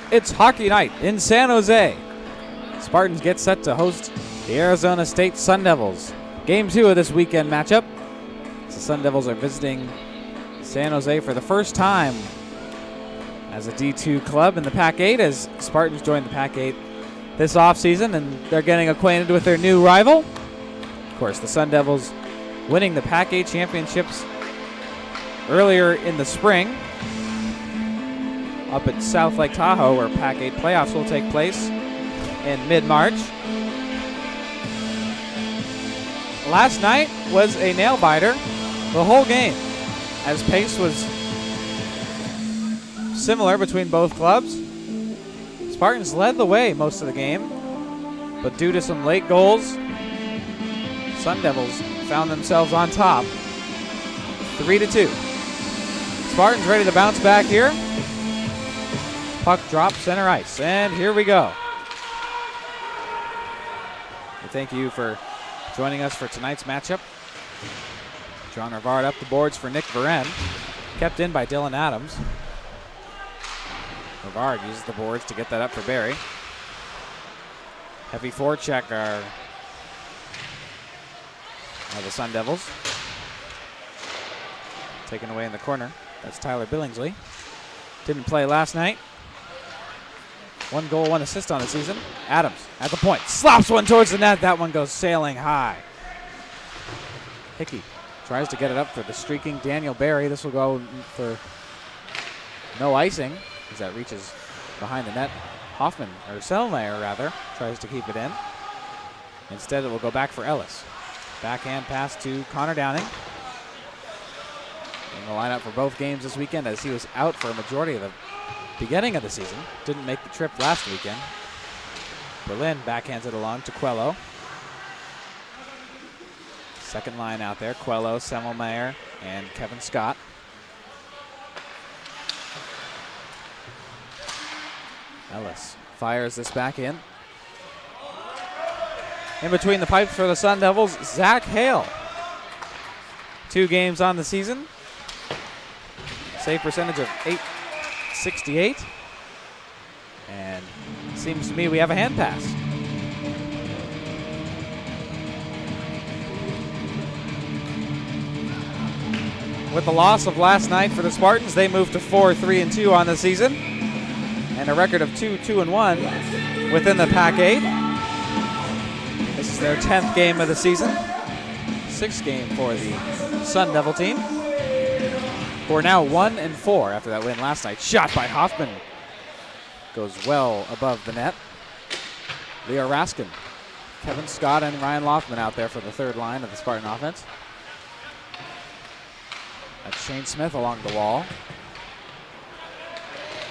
It's hockey night in San Jose. Spartans get set to host the Arizona State Sun Devils. Game 2 of this weekend matchup. The Sun Devils are visiting San Jose for the first time as a D2 club in the Pac-8 as Spartans join the Pac-8 this offseason, and they're getting acquainted with their new rival. Of course, the Sun Devils winning the Pac-8 championships earlier in the spring up at South Lake Tahoe, where Pac-8 playoffs will take place in mid-March. Last night was a nail-biter the whole game, as pace was similar between both clubs. Spartans led the way most of the game, but due to some late goals, Sun Devils found themselves on top, 3-2. Spartans ready to bounce back here. Puck drop center ice, and here we go. We thank you for joining us for tonight's matchup. John Rivard up the boards for Nick Varen, kept in by Dylan Adams. Rivard uses the boards to get that up for Barry. Heavy forecheck are the Sun Devils. Taken away in the corner. That's Tyler Billingsley. Didn't play last night. 1 goal, 1 assist on the season. Adams at the point. Slops one towards the net. That one goes sailing high. Hickey tries to get it up for the streaking Daniel Barry. This will go for no icing as that reaches behind the net. Hoffman, or Selmayr rather, tries to keep it in. Instead, it will go back for Ellis. Backhand pass to Connor Downing. In the lineup for both games this weekend, as he was out for a majority of the beginning of the season. Didn't make the trip last weekend. Berlin backhands it along to Quello. Second line out there, Quello, Selmayr, and Kevin Scott. Ellis fires this back in. In between the pipes for the Sun Devils, Zach Hale. 2 games on the season. Save percentage of .868. And seems to me we have a hand pass. With the loss of last night for the Spartans, they moved to 4-3-2 on the season. And a record of 2-2-1 within the Pac-8. This is their 10th game of the season. 6th game for the Sun Devil team, who are now 1-4 after that win last night. Shot by Hoffman. Goes well above the net. Leo Raskin, Kevin Scott, and Ryan Loftman out there for the third line of the Spartan offense. That's Shane Smith along the wall.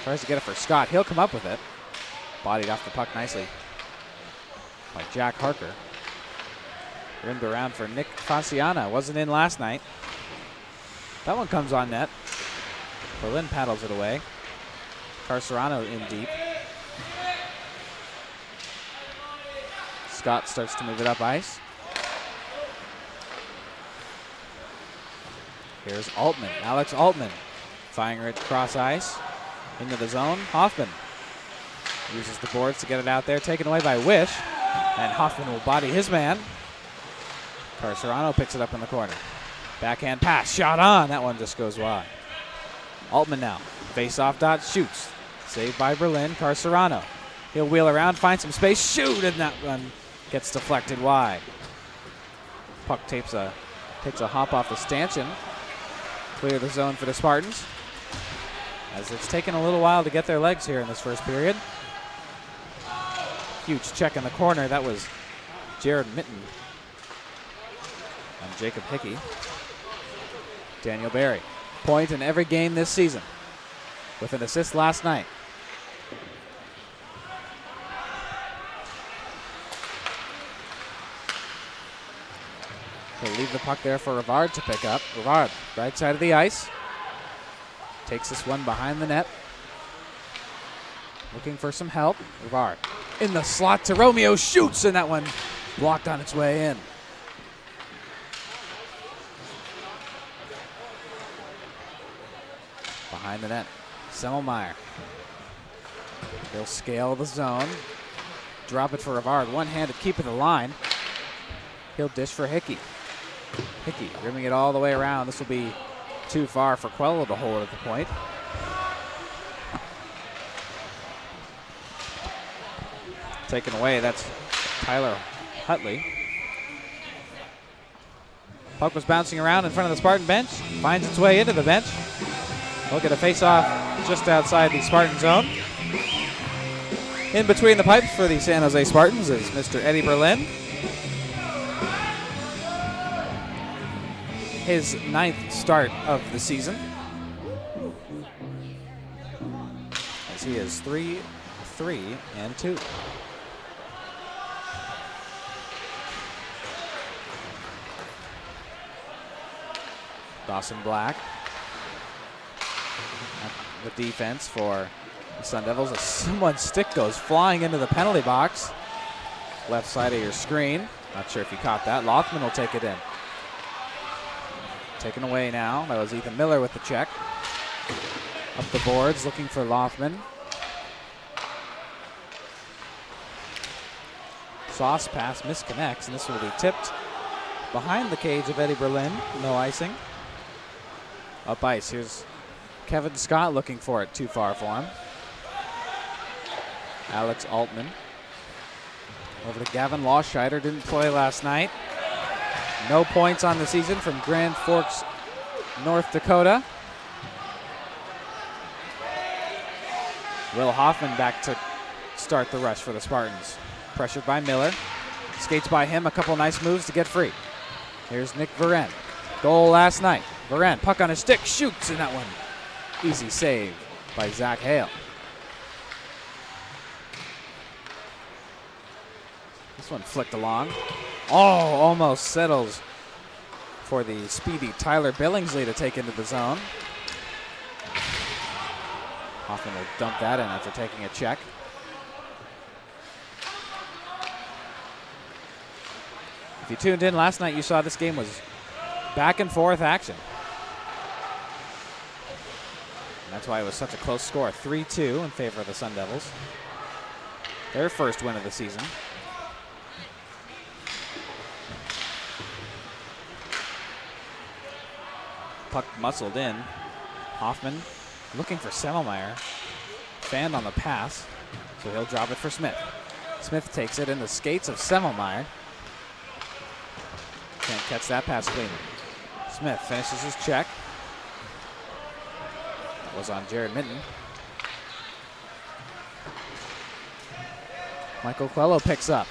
Tries to get it for Scott. He'll come up with it. Bodied off the puck nicely by Jack Harker. Rimmed around for Nick Fasciana. Wasn't in last night. That one comes on net. Berlin paddles it away. Carcerano in deep. Scott starts to move it up ice. Here's Altman, Alex Altman. Firing it cross ice. Into the zone. Hoffman uses the boards to get it out there. Taken away by Wish. And Hoffman will body his man. Carcerano picks it up in the corner. Backhand pass. Shot on. That one just goes wide. Altman now. Face off dot. Shoots. Saved by Berlin. Carcerano. He'll wheel around. Find some space. Shoot. And that one gets deflected wide. Puck takes a hop off the stanchion. Clear the zone for the Spartans, as it's taken a little while to get their legs here in this first period. Huge check in the corner. That was Jared Mitten and Jacob Hickey. Daniel Barry, point in every game this season, with an assist last night. He'll leave the puck there for Rivard to pick up. Rivard, right side of the ice. Takes this one behind the net. Looking for some help. Rivard in the slot to Romeo. Shoots, and that one blocked on its way in. Behind the net, Selmayr. He'll scale the zone. Drop it for Rivard. One-handed, keeping the line. He'll dish for Hickey. Hickey rimming it all the way around. This will be too far for Quello to hold at the point. Taken away, that's Tyler Hutley. Puck was bouncing around in front of the Spartan bench. Finds its way into the bench. We'll get a face-off just outside the Spartan zone. In between the pipes for the San Jose Spartans is Mr. Eddie Berlin. His 9th start of the season. As he is 3-3-2. Dawson Black. The defense for the Sun Devils as someone's stick goes flying into the penalty box. Left side of your screen. Not sure if you caught that. Lothman will take it in. Taken away now. That was Ethan Miller with the check. Up the boards looking for Lothman. Sauce pass misconnects, and this will be tipped behind the cage of Eddie Berlin. No icing. Up ice. Here's Kevin Scott looking for it. Too far for him. Alex Altman. Over to Gavin Lawscheider. Didn't play last night. No points on the season from Grand Forks, North Dakota. Will Hoffman back to start the rush for the Spartans. Pressured by Miller. Skates by him. A couple nice moves to get free. Here's Nick Varen. Goal last night. Varen, puck on his stick, shoots, and that one. Easy save by Zach Hale. This one flicked along. Oh, almost settles for the speedy Tyler Billingsley to take into the zone. Hoffman will dump that in after taking a check. If you tuned in last night, you saw this game was back and forth action. And that's why it was such a close score. 3-2 in favor of the Sun Devils. Their first win of the season. Puck muscled in. Hoffman looking for Semmelmeyer. Fanned on the pass, so he'll drop it for Smith. Smith takes it in the skates of Semmelmeyer. Can't catch that pass cleanly. Smith finishes his check. That was on Jared Minton. Michael Quello picks up.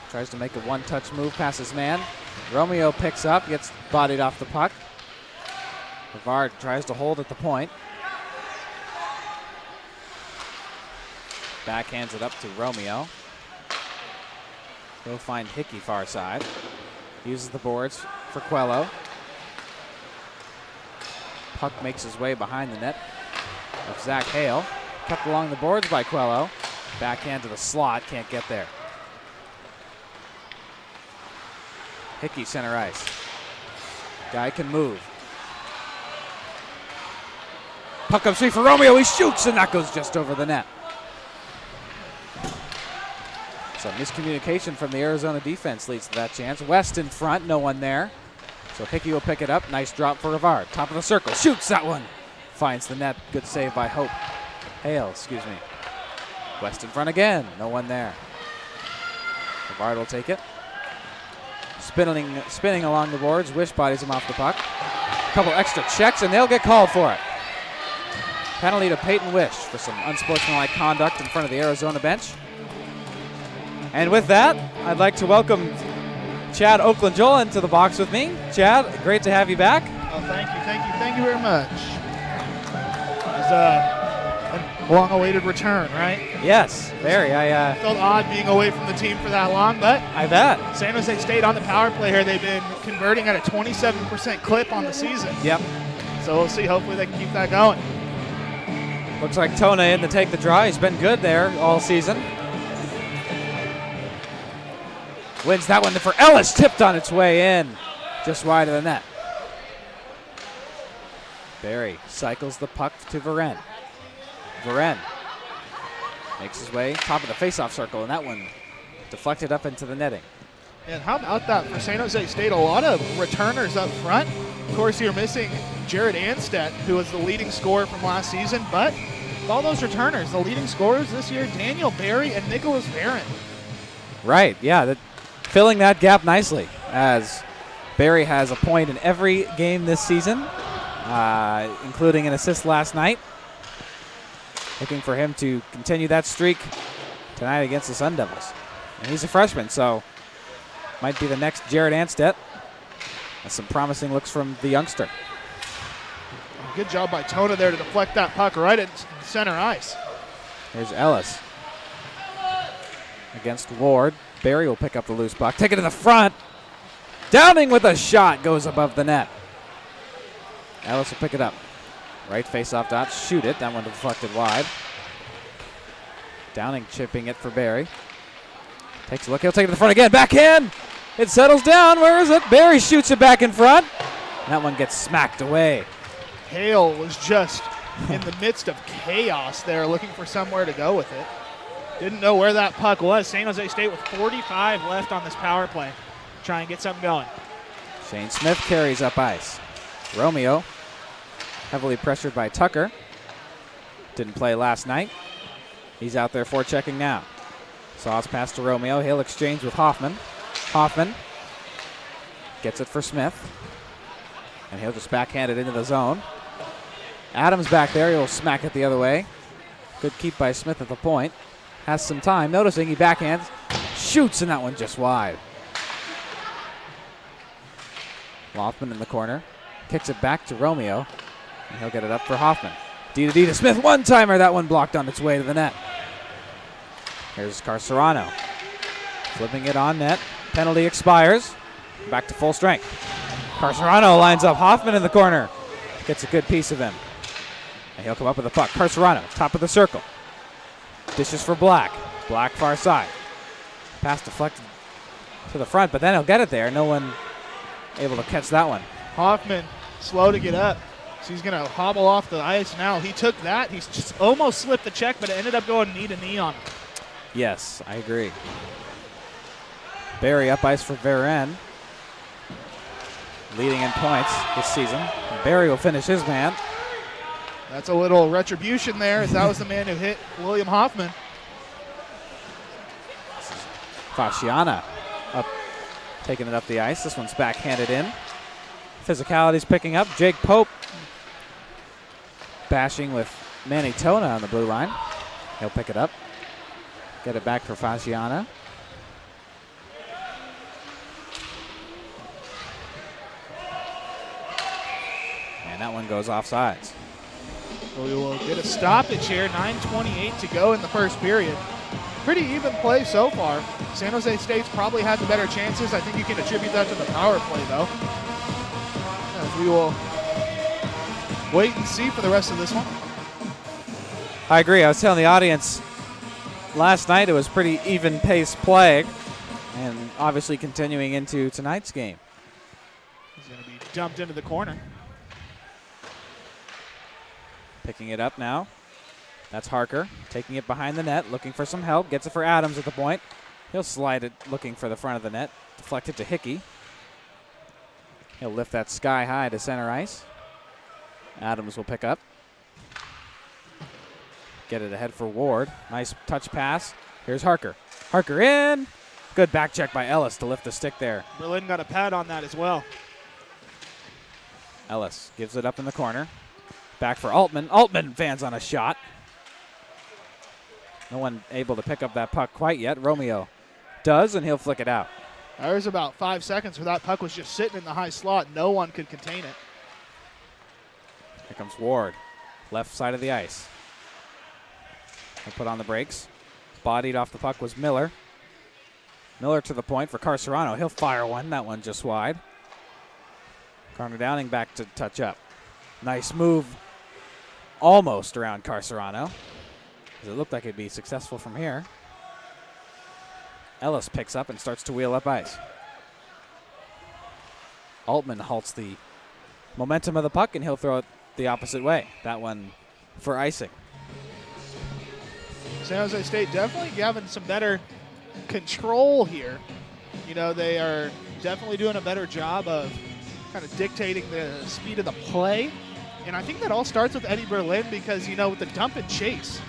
Tries to make a one-touch move past his man. Romeo picks up, gets bodied off the puck. Rivard tries to hold at the point. Backhands it up to Romeo. He'll find Hickey far side. Uses the boards for Quello. Puck makes his way behind the net of Zach Hale. Kept along the boards by Quello. Backhand to the slot, can't get there. Hickey center ice. Guy can move. Puck up straight for Romeo, he shoots, and that goes just over the net. So miscommunication from the Arizona defense leads to that chance. West in front, no one there. So Hickey will pick it up. Nice drop for Rivard. Top of the circle, shoots that one. Finds the net, good save by Hale, excuse me. West in front again, no one there. Rivard will take it. Spinning along the boards, Wish bodies him off the puck. A couple extra checks and they'll get called for it. Penalty to Peyton Wish for some unsportsmanlike conduct in front of the Arizona bench. And with that, I'd like to welcome Chad Oakland-Joel into the box with me. Chad, great to have you back. Oh, thank you very much. It's a long-awaited return, right? Yes, very. I felt odd being away from the team for that long, but I bet. San Jose State on the power play here. They've been converting at a 27% clip on the season. Yep. So we'll see. Hopefully they can keep that going. Looks like Tone in to take the draw. He's been good there all season. Wins that one for Ellis. Tipped on its way in. Just wide of the net. Barry cycles the puck to Varen. Varen Makes his way top of the faceoff circle, and that one deflected up into the netting. And how about that for San Jose State? A lot of returners up front. Of course, you're missing Jared Anstedt, who was the leading scorer from last season, but with all those returners, the leading scorers this year, Daniel Barry and Nicholas Barron. Right, yeah, filling that gap nicely, as Barry has a point in every game this season, including an assist last night. Looking for him to continue that streak tonight against the Sun Devils. And he's a freshman, so might be the next Jared Anstedt. That's some promising looks from the youngster. Good job by Tona there to deflect that puck right at center ice. Here's Ellis against Ward. Barry will pick up the loose puck. Take it to the front. Downing with a shot goes above the net. Ellis will pick it up. Right face-off dot. Shoot it. That one deflected wide. Downing chipping it for Barry. Takes a look. He'll take it to the front again. Backhand. It settles down. Where is it? Barry shoots it back in front. That one gets smacked away. Hale was just in the midst of chaos there, looking for somewhere to go with it. Didn't know where that puck was. San Jose State with 45 left on this power play. Try and get something going. Shane Smith carries up ice. Romeo, heavily pressured by Tucker. Didn't play last night. He's out there forechecking now. Sauce pass to Romeo. He'll exchange with Hoffman. Hoffman gets it for Smith. And he'll just backhand it into the zone. Adams back there. He'll smack it the other way. Good keep by Smith at the point. Has some time. Noticing he backhands. Shoots, and that one just wide. Lothman in the corner. Kicks it back to Romeo. And he'll get it up for Hoffman. D to Smith. One-timer. That one blocked on its way to the net. Here's Carcerano. Flipping it on net. Penalty expires. Back to full strength. Carcerano lines up Hoffman in the corner. Gets a good piece of him. And he'll come up with the puck. Carcerano, top of the circle. Dishes for Black. Black far side. Pass deflected to the front, but then he'll get it there. No one able to catch that one. Hoffman slow to get up. So he's going to hobble off the ice now. He took that. He's just almost slipped the check, but it ended up going knee to knee on him. Yes, I agree. Barry up ice for Varen. Leading in points this season. Barry will finish his man. That's a little retribution there, as that was the man who hit William Hoffman. Fasciana up, taking it up the ice. This one's backhanded in. Physicality's picking up. Jake Pope bashing with Manny Tona on the blue line. He'll pick it up. Get it back for Fasciana. And that one goes offsides. We will get a stoppage here. 9:28 to go in the first period. Pretty even play so far. San Jose State's probably had the better chances. I think you can attribute that to the power play, though. As we will wait and see for the rest of this one. I agree. I was telling the audience last night it was pretty even pace play, and obviously continuing into tonight's game. He's going to be dumped into the corner. Picking it up now. That's Harker taking it behind the net, looking for some help. Gets it for Adams at the point. He'll slide it looking for the front of the net. Deflected to Hickey. He'll lift that sky high to center ice. Adams will pick up. Get it ahead for Ward. Nice touch pass. Here's Harker. Harker in. Good back check by Ellis to lift the stick there. Berlin got a pad on that as well. Ellis gives it up in the corner. Back for Altman. Altman fans on a shot. No one able to pick up that puck quite yet. Romeo does, and he'll flick it out. There was about 5 seconds where that puck was just sitting in the high slot. No one could contain it. Here comes Ward. Left side of the ice. He'll put on the brakes. Bodied off the puck was Miller. Miller to the point for Carcerano. He'll fire one. That one just wide. Connor Downing back to touch up. Nice move. Almost around Carcerano. It looked like it'd be successful from here. Ellis picks up and starts to wheel up ice. Altman halts the momentum of the puck, and he'll throw it the opposite way. That one for icing. San Jose State definitely having some better control here. You know, they are definitely doing a better job of kind of dictating the speed of the play. And I think that all starts with Eddie Berlin because, you know, with the dump and chase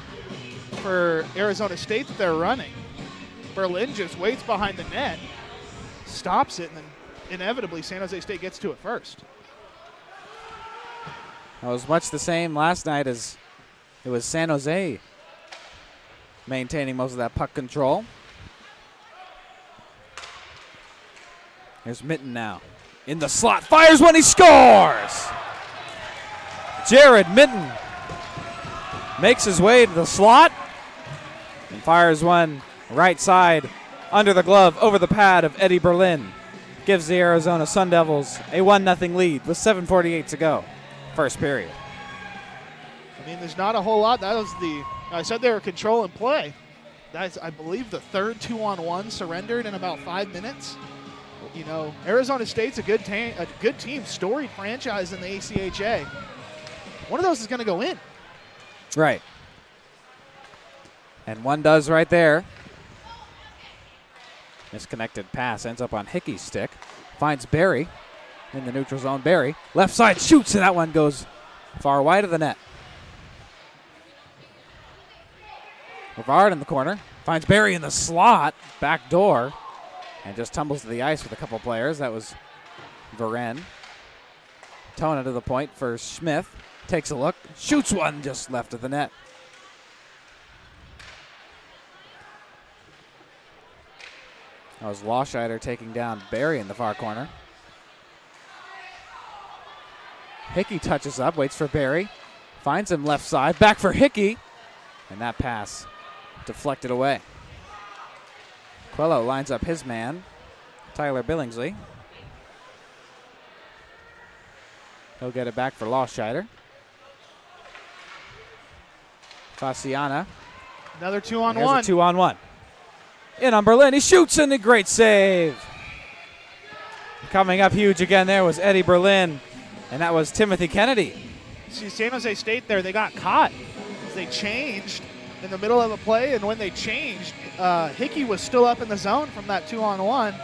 for Arizona State that they're running, Berlin just waits behind the net, stops it, and then inevitably San Jose State gets to it first. It was much the same last night as it was San Jose maintaining most of that puck control. Here's Mitten now. In the slot, fires one, he scores! Jared Mitten makes his way to the slot and fires one right side under the glove over the pad of Eddie Berlin. Gives the Arizona Sun Devils a 1-0 lead with 7:48 to go. First period. I mean, there's not a whole lot. That was I said they were controlling play. That's, I believe, the third 2-on-1 surrendered in about 5 minutes. You know, Arizona State's a good team, storied franchise in the ACHA. One of those is going to go in. Right. And one does right there. Misconnected pass ends up on Hickey's stick. Finds Barry in the neutral zone. Barry, left side, shoots, and that one goes far wide of the net. Rivard in the corner. Finds Barry in the slot, back door, and just tumbles to the ice with a couple players. That was Varen. Tona to the point for Smith. Takes a look, shoots one just left of the net. That was Lawscheider taking down Barry in the far corner. Hickey touches up, waits for Barry. Finds him left side, back for Hickey. And that pass deflected away. Quello lines up his man, Tyler Billingsley. He'll get it back for Lawscheider. Fasciana. Another 2-on-1. There's a 2-on-1. In on Berlin. He shoots and a great save. Coming up huge again there was Eddie Berlin, and that was Timothy Kennedy. See, San Jose State there, they got caught. They changed in the middle of a play, and when they changed, Hickey was still up in the zone from that 2-on-1.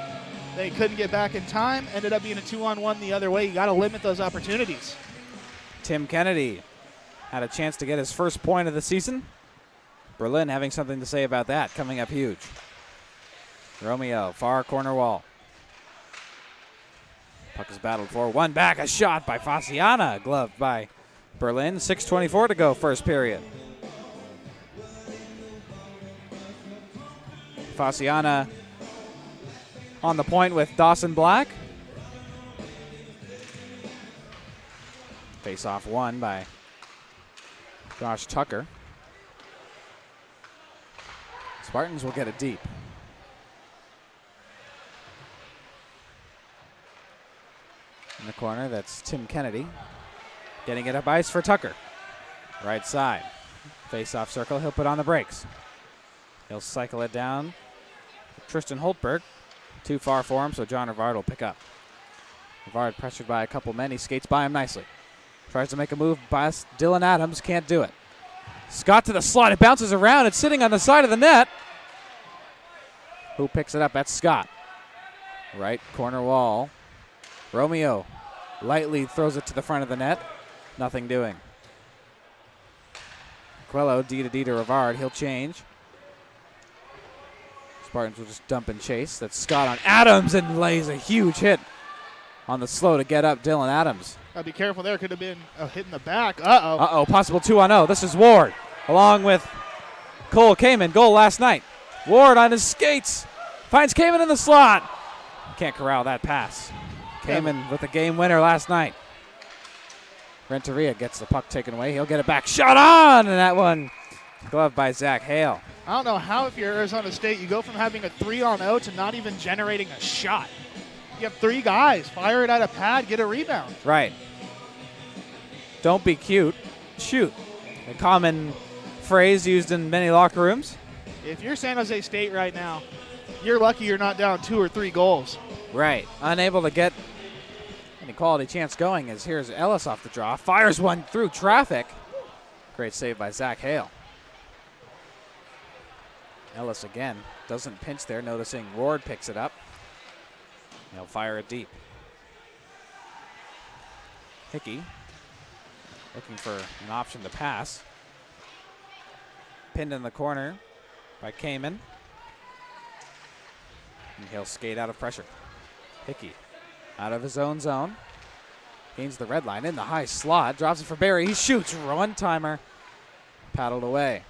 They couldn't get back in time. Ended up being a 2-on-1 the other way. You got to limit those opportunities. Tim Kennedy had a chance to get his first point of the season. Berlin having something to say about that, coming up huge. Romeo, far corner wall. Puck is battled for. One back, a shot by Fasciana, gloved by Berlin. 6:24 to go, first period. Fasciana on the point with Dawson Black. Face-off won by Josh Tucker. Spartans will get it deep. In the corner, that's Tim Kennedy. Getting it up ice for Tucker. Right side. Face-off circle, he'll put on the brakes. He'll cycle it down. Tristan Holtberg. Too far for him, so John Rivard will pick up. Rivard pressured by a couple men. He skates by him nicely. Tries to make a move past Dylan Adams. Can't do it. Scott to the slot. It bounces around. It's sitting on the side of the net. Who picks it up? That's Scott. Right corner wall. Romeo lightly throws it to the front of the net. Nothing doing. Quello, D to D to Rivard. He'll change. Spartans will just dump and chase. That's Scott on Adams and lays a huge hit on the slow to get up Dylan Adams. Gotta be careful there. Could have been a hit in the back. Uh-oh. Uh-oh, possible 2-on-0. This is Ward along with Cole Kamen. Goal last night. Ward on his skates. Finds Kamen in the slot. Can't corral that pass. Kamen with the game winner last night. Renteria gets the puck taken away. He'll get it back. Shot on! And that one gloved by Zach Hale. I don't know how, if you're Arizona State, you go from having a 3-on-0 to not even generating a shot. You have three guys. Fire it at a pad, get a rebound. Right. Don't be cute. Shoot. A common phrase used in many locker rooms. If you're San Jose State right now, you're lucky you're not down 2 or 3 goals. Right. Unable to get any quality chance going as here's Ellis off the draw. Fires one through traffic. Great save by Zach Hale. Ellis again doesn't pinch there, noticing Ward picks it up. He'll fire it deep. Hickey looking for an option to pass. Pinned in the corner by Kamen. And he'll skate out of pressure. Hickey out of his own zone. Gains the red line in the high slot. Drops it for Barry. He shoots. One-timer. Paddled away.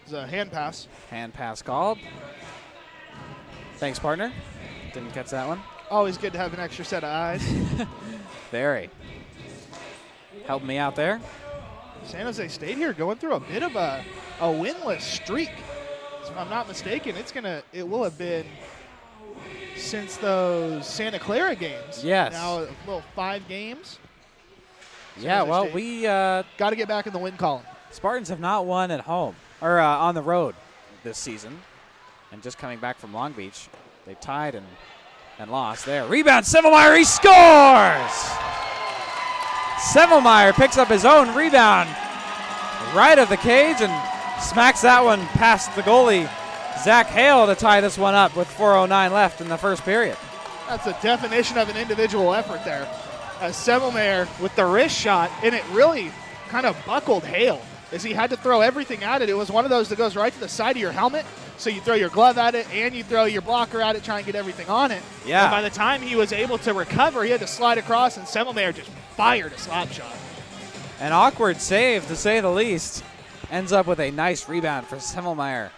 It's a hand pass. Hand pass called. Thanks, partner. Didn't catch that one. Always good to have an extra set of eyes. Barry helped me out there. San Jose State here going through a bit of a winless streak. If I'm not mistaken, it will have been since those Santa Clara games. Yes. Now a little 5 games. Yeah, well, we got to get back in the win column. Spartans have not won at home or on the road this season. And just coming back from Long Beach, they tied and lost there. Rebound, Sevelmeyer, he scores! Sevelmeyer picks up his own rebound right of the cage and smacks that one past the goalie, Zach Hale, to tie this one up with 4:09 left in the first period. That's a definition of an individual effort there. As Sevelmeyer with the wrist shot, and it really kind of buckled Hale as he had to throw everything at it. It was one of those that goes right to the side of your helmet, so you throw your glove at it and you throw your blocker at it, try and get everything on it. Yeah. And by the time he was able to recover, he had to slide across, and Sevelmeyer just fired a slap shot. An awkward save, to say the least. Ends up with a nice rebound for Sevelmeyer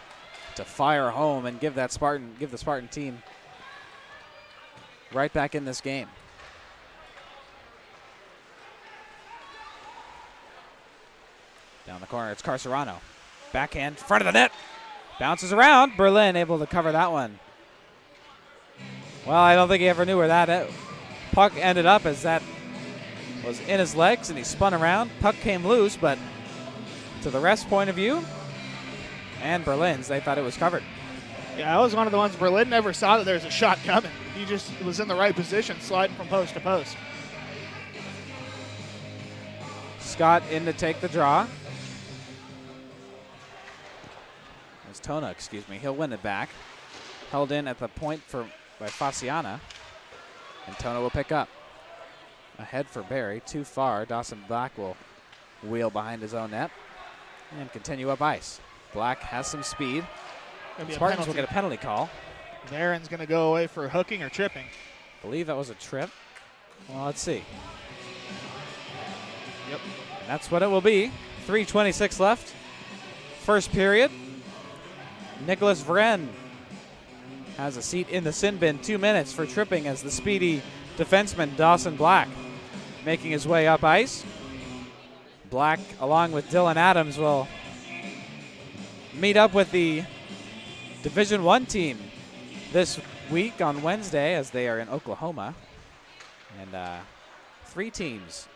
to fire home and give the Spartan team right back in this game. Down the corner, it's Carcerano. Backhand, front of the net. Bounces around. Berlin able to cover that one. Well, I don't think he ever knew where that puck ended up, as that was in his legs and he spun around. Puck came loose, but to the ref's point of view and Berlin's, they thought it was covered. Yeah, that was one of the ones Berlin never saw that there was a shot coming. He just was in the right position, sliding from post to post. Scott in to take the draw. It's Tona, He'll win it back. Held in at the point by Fasciana. And Tona will pick up. Ahead for Barry, too far. Dawson Black will wheel behind his own net and continue up ice. Black has some speed. Spartans will get a penalty call. Aaron's going to go away for hooking or tripping. I believe that was a trip. Well, let's see. Yep. And that's what it will be. 3:26 left. First period. Nicholas Vren has a seat in the sin bin. 2 minutes for tripping as the speedy defenseman Dawson Black making his way up ice. Black, along with Dylan Adams, will meet up with the Division I team this week on Wednesday, as they are in Oklahoma. And 3 teams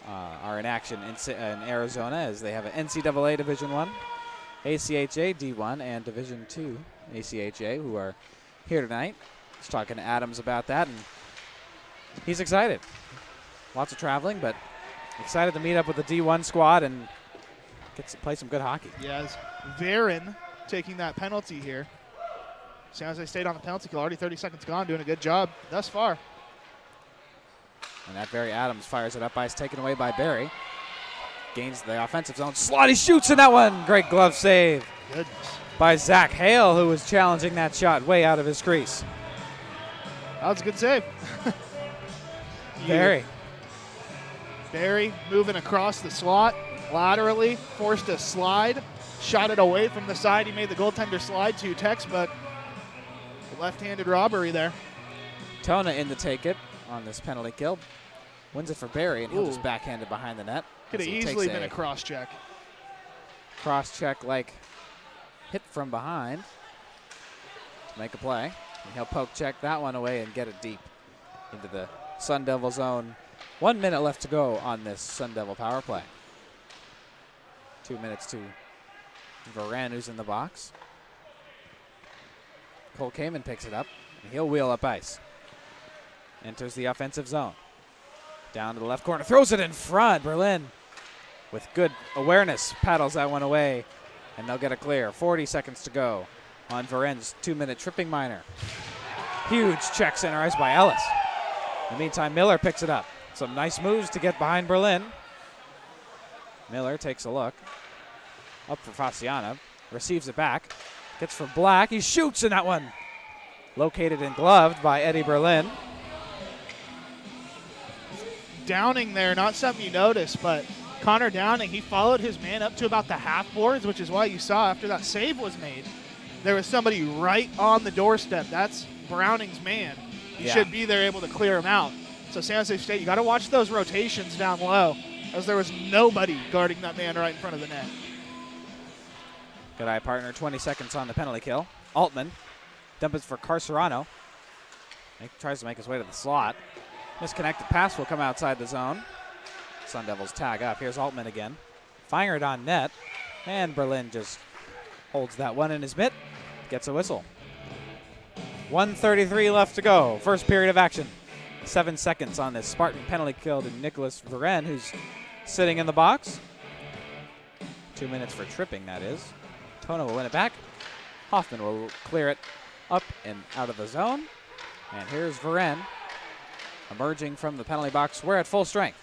are in action in Arizona, as they have an NCAA Division I, ACHA D1, and Division II ACHA, who are here tonight. I was talking to Adams about that, and he's excited. Lots of traveling, but excited to meet up with the D1 squad and get to play some good hockey. Yes, Varon taking that penalty here. San Jose State on the penalty kill, already 30 seconds gone, doing a good job thus far. And that Barry Adams fires it up ice, taken away by Barry. Gains the offensive zone. Slot, he shoots in that one. Great glove save. Goodness. By Zach Hale, who was challenging that shot way out of his crease. That was a good save. Barry moving across the slot laterally, forced a slide, shot it away from the side. He made the goaltender slide to textbook. Left-handed robbery there. Tona in to take it on this penalty kill. Wins it for Barry, and he'll just backhand it behind the net. Could have easily been a cross-check. Cross-check like hit from behind to make a play. And he'll poke check that one away and get it deep into the Sun Devil zone. 1 minute left to go on this Sun Devil power play. 2 minutes to Varan, who's in the box. Cole Kamen picks it up, and he'll wheel up ice. Enters the offensive zone. Down to the left corner, throws it in front. Berlin with good awareness, paddles that one away, and they'll get a clear. 40 seconds to go on Varen's 2-minute tripping minor. Huge check center ice by Ellis. In the meantime, Miller picks it up. Some nice moves to get behind Berlin. Miller takes a look. Up for Fasciana. Receives it back. Gets for Black. He shoots in that one. Located and gloved by Eddie Berlin. Downing there, not something you notice, but Connor Downing, he followed his man up to about the half boards, which is why you saw after that save was made, there was somebody right on the doorstep. That's Browning's man. He should be there able to clear him out. So San Jose State, you got to watch those rotations down low, as there was nobody guarding that man right in front of the net. Good eye, partner. 20 seconds on the penalty kill. Altman dumps it for Carcerano. He tries to make his way to the slot. Misconnected pass will come outside the zone. Sun Devils tag up. Here's Altman again. Firing it on net. And Berlin just holds that one in his mitt. Gets a whistle. 1:33 left to go. First period of action. 7 seconds on this Spartan penalty kill to Nicholas Varen, who's sitting in the box. 2 minutes for tripping, that is. Tono will win it back. Hoffman will clear it up and out of the zone. And here's Varen emerging from the penalty box. We're at full strength.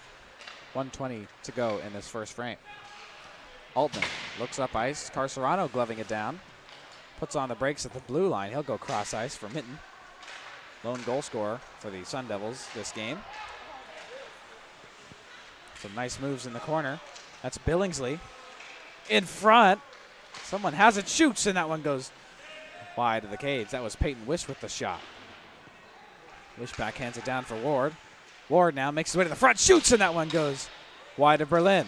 1:20 to go in this first frame. Altman looks up ice. Carcerano gloving it down. Puts on the brakes at the blue line. He'll go cross ice for Mitten. Lone goal scorer for the Sun Devils this game. Some nice moves in the corner. That's Billingsley. In front. Someone has it, shoots, and that one goes wide of the cage. That was Peyton Wish with the shot. Wish backhands it down for Ward. Ward now makes his way to the front, shoots, and that one goes wide of Berlin.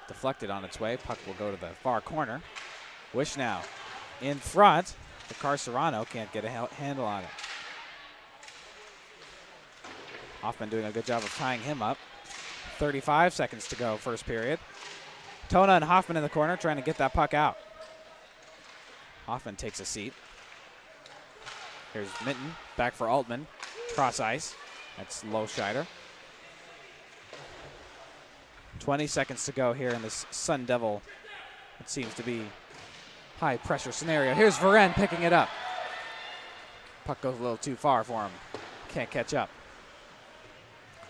Deflected on its way. Puck will go to the far corner. Wish now in front. The Carcerano can't get a handle on it. Hoffman doing a good job of tying him up. 35 seconds to go, first period. Tona and Hoffman in the corner trying to get that puck out. Hoffman takes a seat. Here's Mitten, back for Altman. Cross ice. That's Low-Scheider. 20 seconds to go here in this Sun Devil. It seems to be high pressure scenario. Here's Varen picking it up. Puck goes a little too far for him. Can't catch up.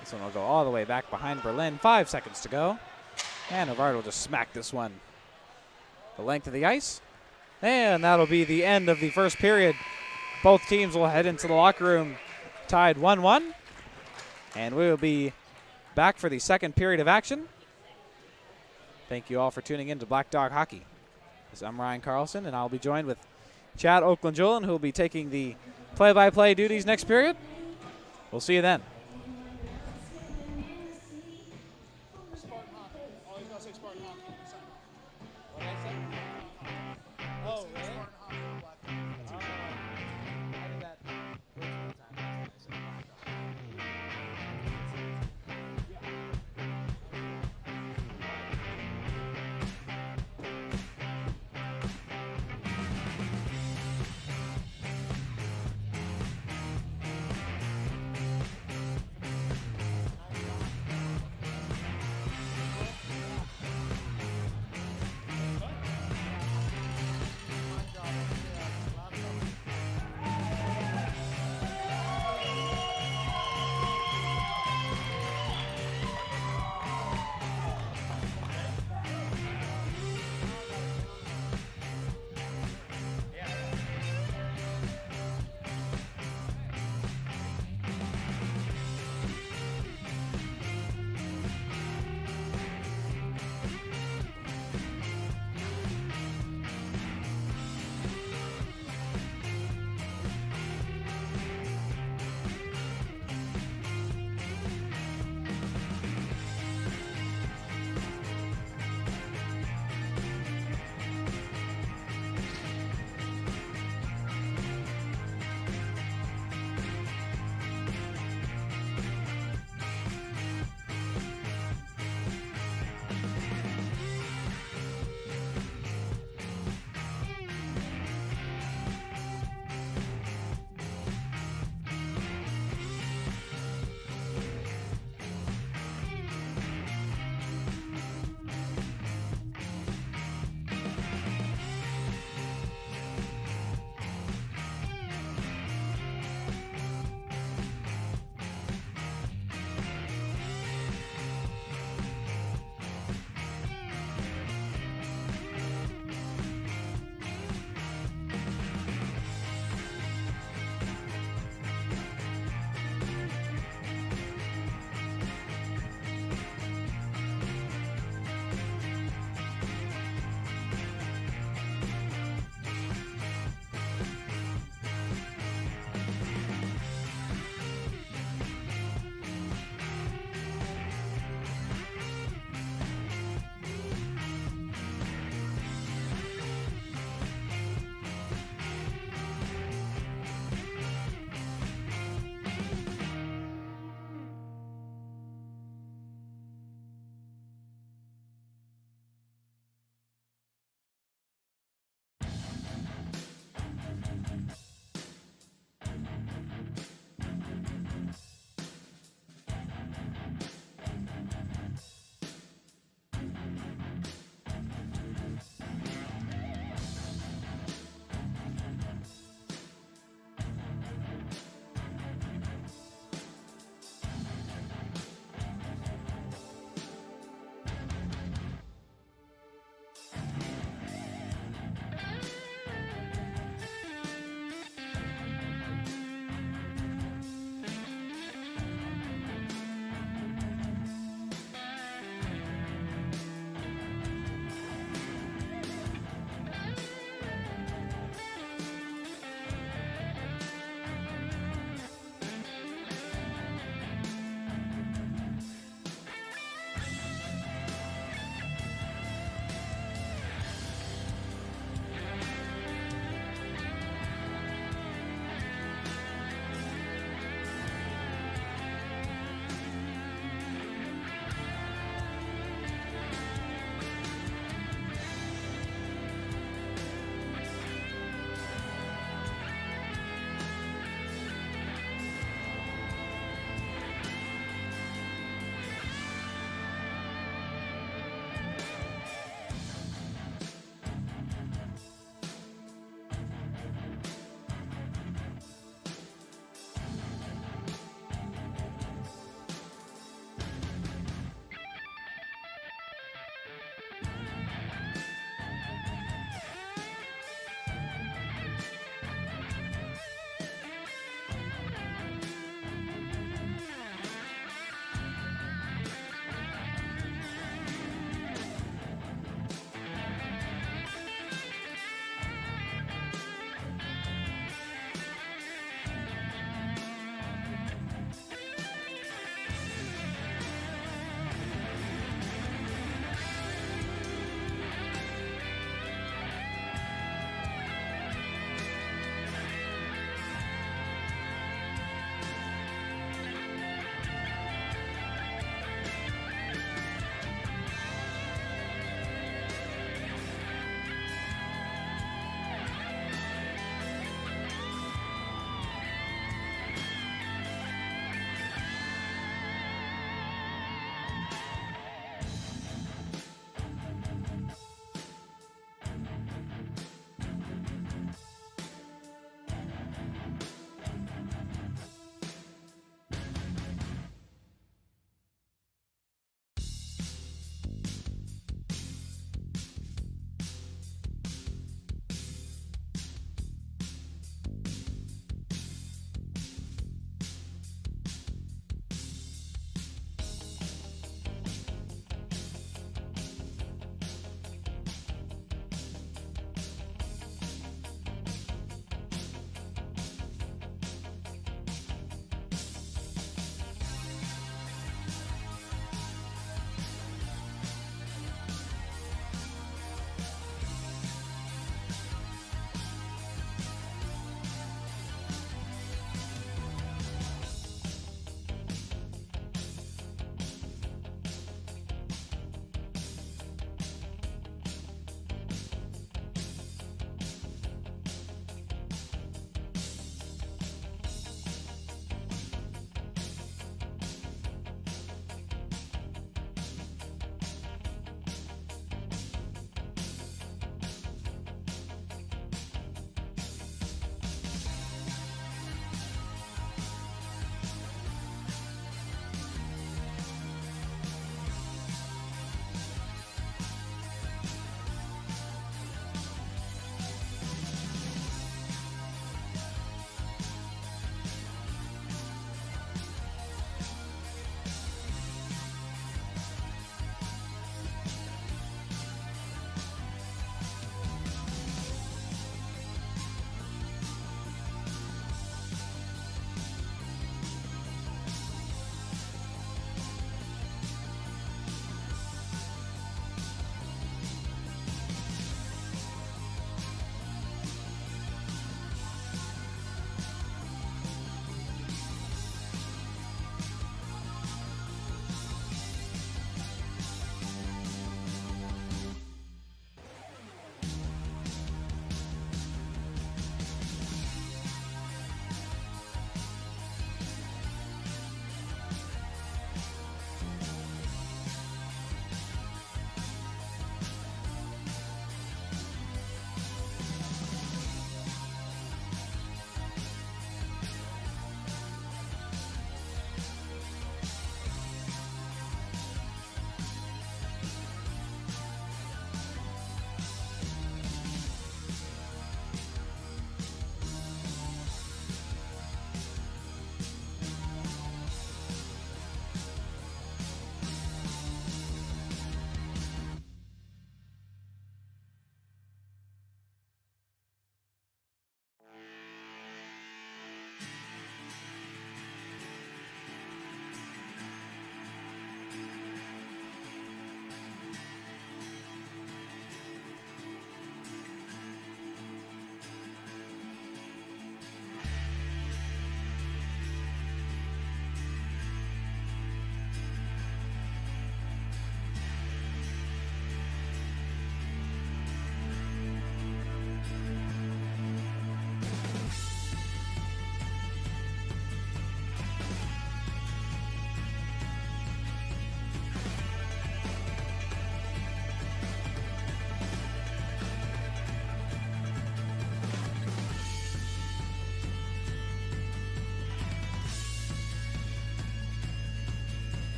This one will go all the way back behind Berlin. 5 seconds to go. And Novard will just smack this one the length of the ice. And that'll be the end of the first period. Both teams will head into the locker room tied 1-1. And we will be back for the second period of action. Thank you all for tuning in to Black Dog Hockey. I'm Ryan Carlson, and I'll be joined with Chad Oakland-Julin, who will be taking the play-by-play duties next period. We'll see you then.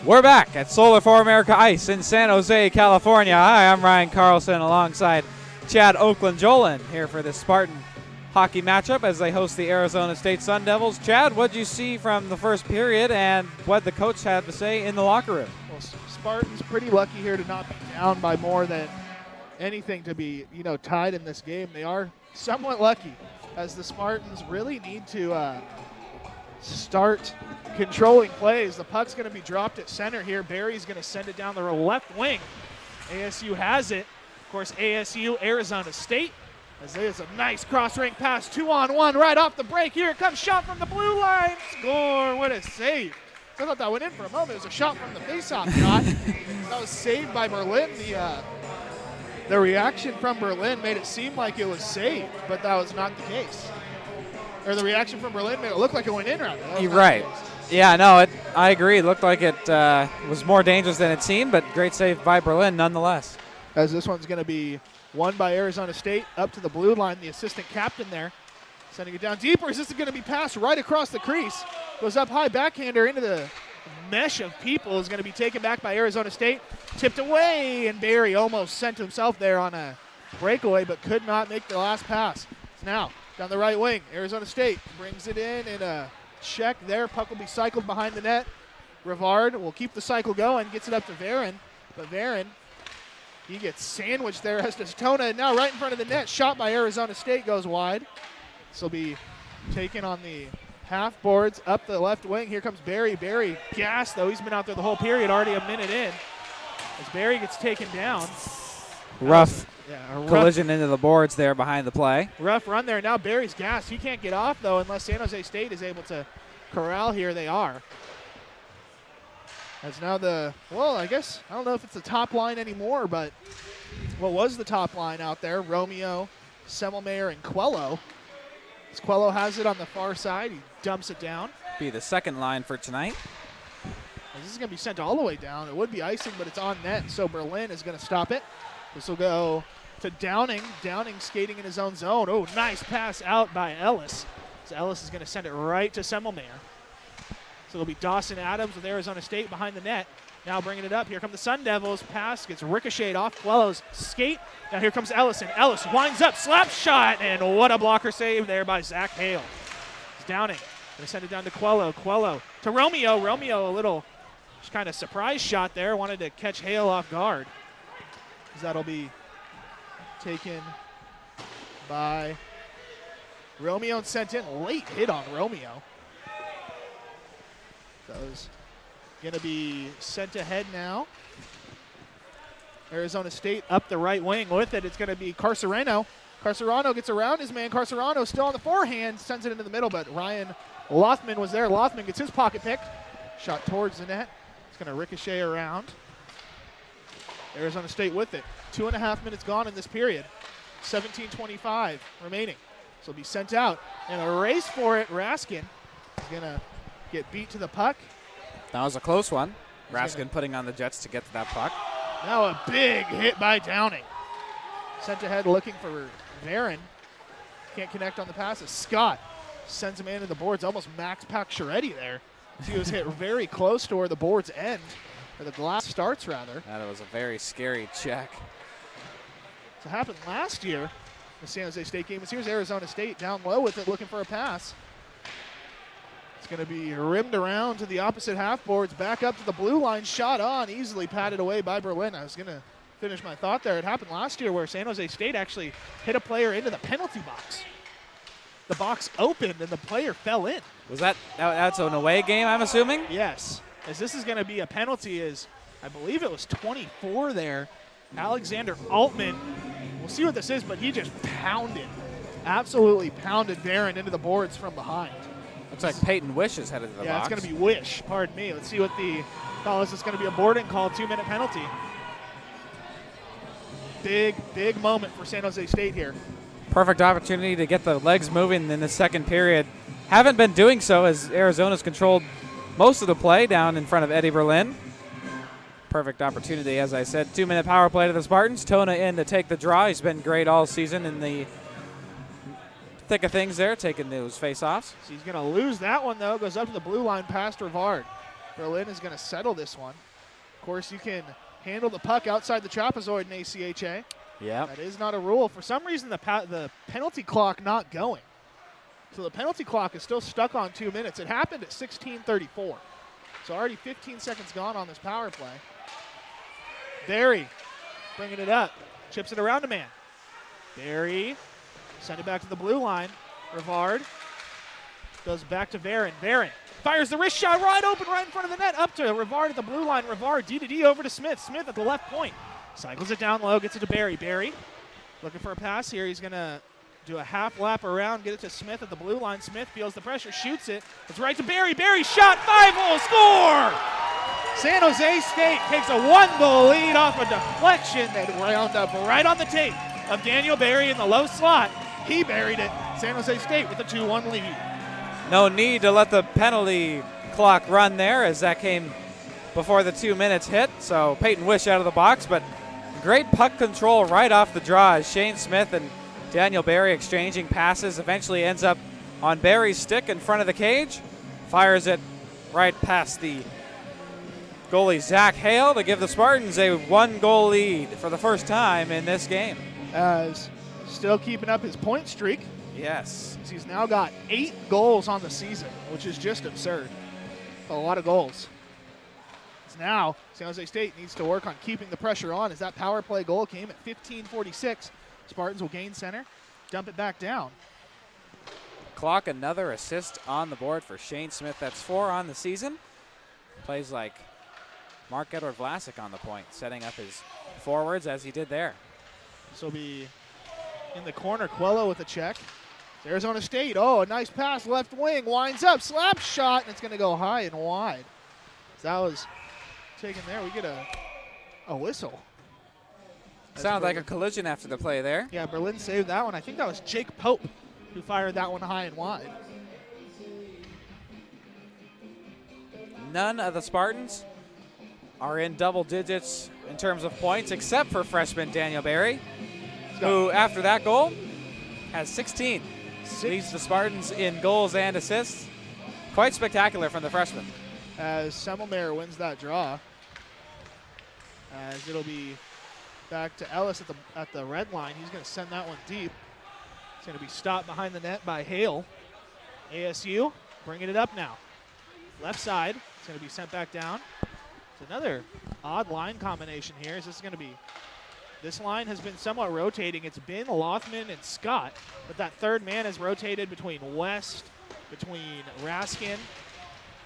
We're back at Solar for America Ice in San Jose, California. Hi, I'm Ryan Carlson alongside Chad Oakland-Jolin here for this Spartan hockey matchup as they host the Arizona State Sun Devils. Chad, what did you see from the first period and what the coach had to say in the locker room? Well, Spartans pretty lucky here to not be down by more than anything to be, tied in this game. They are somewhat lucky as the Spartans really need to start controlling plays. The puck's going to be dropped at center here. Barry's going to send it down the left wing. ASU has it. Of course, ASU, Arizona State. As there's a nice cross-ring pass, 2-on-1 right off the break. Here it comes, shot from the blue line. Score, what a save. I thought that went in for a moment. It was a shot from the face-off shot. That was saved by Berlin. The reaction from Berlin made it seem like it was saved, but that was not the case. Or the reaction from Berlin made it look like it went in rather. You're right. Yeah, no, I agree. It looked like it was more dangerous than it seemed, but great save by Berlin nonetheless. As this one's going to be won by Arizona State up to the blue line. The assistant captain there sending it down deeper. Is this going to be passed right across the crease? Goes up high, backhander into the mesh of people. Is going to be taken back by Arizona State. Tipped away, and Barry almost sent himself there on a breakaway, but could not make the last pass. It's now down the right wing. Arizona State brings it in a check there. Puck will be cycled behind the net. Rivard will keep the cycle going, gets it up to Varon, but Varon, he gets sandwiched there as does Tona. Now right in front of the net, shot by Arizona State, goes wide. This will be taken on the half boards up the left wing. Here comes Barry. Barry gassed though. He's been out there the whole period, already a minute in. As Barry gets taken down. Rough collision into the boards there behind the play. Rough run there. Now Barry's gassed. He can't get off though unless San Jose State is able to corral here. They are. As now I guess, I don't know if it's the top line anymore, but what was the top line out there? Romeo, Semmelmayer, and Quello. As Quello has it on the far side, he dumps it down. Be the second line for tonight. This is going to be sent all the way down. It would be icing, but it's on net, so Berlin is going to stop it. This will go to Downing. Downing skating in his own zone. Oh, nice pass out by Ellis. So Ellis is going to send it right to Semmelmayer. So it'll be Dawson Adams with Arizona State behind the net. Now bringing it up. Here come the Sun Devils. Pass gets ricocheted off Quello's skate. Now here comes Ellison. Ellis winds up, slap shot, and what a blocker save there by Zach Hale. It's Downing. Going to send it down to Quello. Quello to Romeo. Romeo a little just kind of surprise shot there. Wanted to catch Hale off guard. That'll be taken by Romeo and sent in. Late hit on Romeo. That was going to be sent ahead now. Arizona State up the right wing with it. It's going to be Carcerano. Carcerano gets around his man. Carcerano still on the forehand, sends it into the middle, but Ryan Lothman was there. Lothman gets his pocket picked. Shot towards the net. It's going to ricochet around. Arizona State with it. 2.5 minutes gone in this period. 17:25 remaining. So it'll be sent out. And a race for it. Raskin is going to get beat to the puck. That was a close one. Raskin putting on the Jets to get to that puck. Now a big hit by Downing. Sent ahead looking for Varon. Can't connect on the passes. Scott sends him into the boards. Almost Max Pacioretty there. He was hit very close to where the boards end. Or the glass starts, rather. That was a very scary check. So it happened last year. The San Jose State game. Here's Arizona State down low with it, looking for a pass. It's going to be rimmed around to the opposite half boards, back up to the blue line, shot on, easily patted away by Berlin. I was going to finish my thought there. It happened last year where San Jose State actually hit a player into the penalty box. The box opened and the player fell in. Was that's an away game, I'm assuming? Yes. As this is going to be a penalty is, I believe it was 24 there. Alexander Altman, we'll see what this is, but he just absolutely pounded Varon into the boards from behind. Looks like Peyton Wish is headed to the box. Yeah, it's going to be Wish, pardon me. Let's see what the call is. It's going to be a boarding call, 2-minute penalty. Big moment for San Jose State here. Perfect opportunity to get the legs moving in the second period. Haven't been doing so as Arizona's controlled most of the play down in front of Eddie Berlin. Perfect opportunity, as I said. 2-minute power play to the Spartans. Tona in to take the draw. He's been great all season in the thick of things there, taking those face-offs. So he's going to lose that one, though. Goes up to the blue line past Rivard. Berlin is going to settle this one. Of course, you can handle the puck outside the trapezoid in ACHA. Yeah. That is not a rule. For some reason, the penalty clock not going. So the penalty clock is still stuck on 2 minutes. It happened at 16:34. So already 15 seconds gone on this power play. Barry bringing it up. Chips it around a man. Barry send it back to the blue line. Rivard goes back to Varon. Varon fires the wrist shot right open right in front of the net. Up to Rivard at the blue line. Rivard D-to-D over to Smith. Smith at the left point. Cycles it down low. Gets it to Barry. Barry looking for a pass here. He's going to do a half lap around. Get it to Smith at the blue line. Smith feels the pressure. Shoots it. It's right to Barry. Barry shot. 5-hole score! San Jose State takes a 1-goal lead off a deflection that wound up right on the tape of Daniel Barry in the low slot. He buried it. San Jose State with a 2-1 lead. No need to let the penalty clock run there, as that came before the 2 minutes hit. So Peyton Wish out of the box, but great puck control right off the draw as Shane Smith and Daniel Barry exchanging passes. Eventually ends up on Barry's stick in front of the cage. Fires it right past the goalie Zach Hale to give the Spartans a 1-goal lead for the first time in this game. As still keeping up his point streak. Yes. He's now got 8 goals on the season, which is just absurd. A lot of goals. So now San Jose State needs to work on keeping the pressure on, as that power play goal came at 15:46. Spartans will gain center, dump it back down. Clock another assist on the board for Shane Smith. That's 4 on the season. Plays like Mark Edward Vlasic on the point, setting up his forwards as he did there. This will be in the corner. Quello with a check. It's Arizona State. Oh, a nice pass, left wing, winds up, slap shot, and it's going to go high and wide. So that was taken there. We get a whistle. Sounded like a collision after the play there. Yeah, Berlin saved that one. I think that was Jake Pope who fired that one high and wide. None of the Spartans are in double digits in terms of points, except for freshman Daniel Barry, who, after that goal, has 16. Leads the Spartans in goals and assists. Quite spectacular from the freshman. As Semmelmeyer wins that draw, as it'll be back to Ellis at the red line. He's going to send that one deep. It's going to be stopped behind the net by Hale. ASU bringing it up now. Left side. It's going to be sent back down. It's another odd line combination here. Is this going to be? This line has been somewhat rotating. It's been Lothman and Scott, but that third man has rotated between West, between Raskin,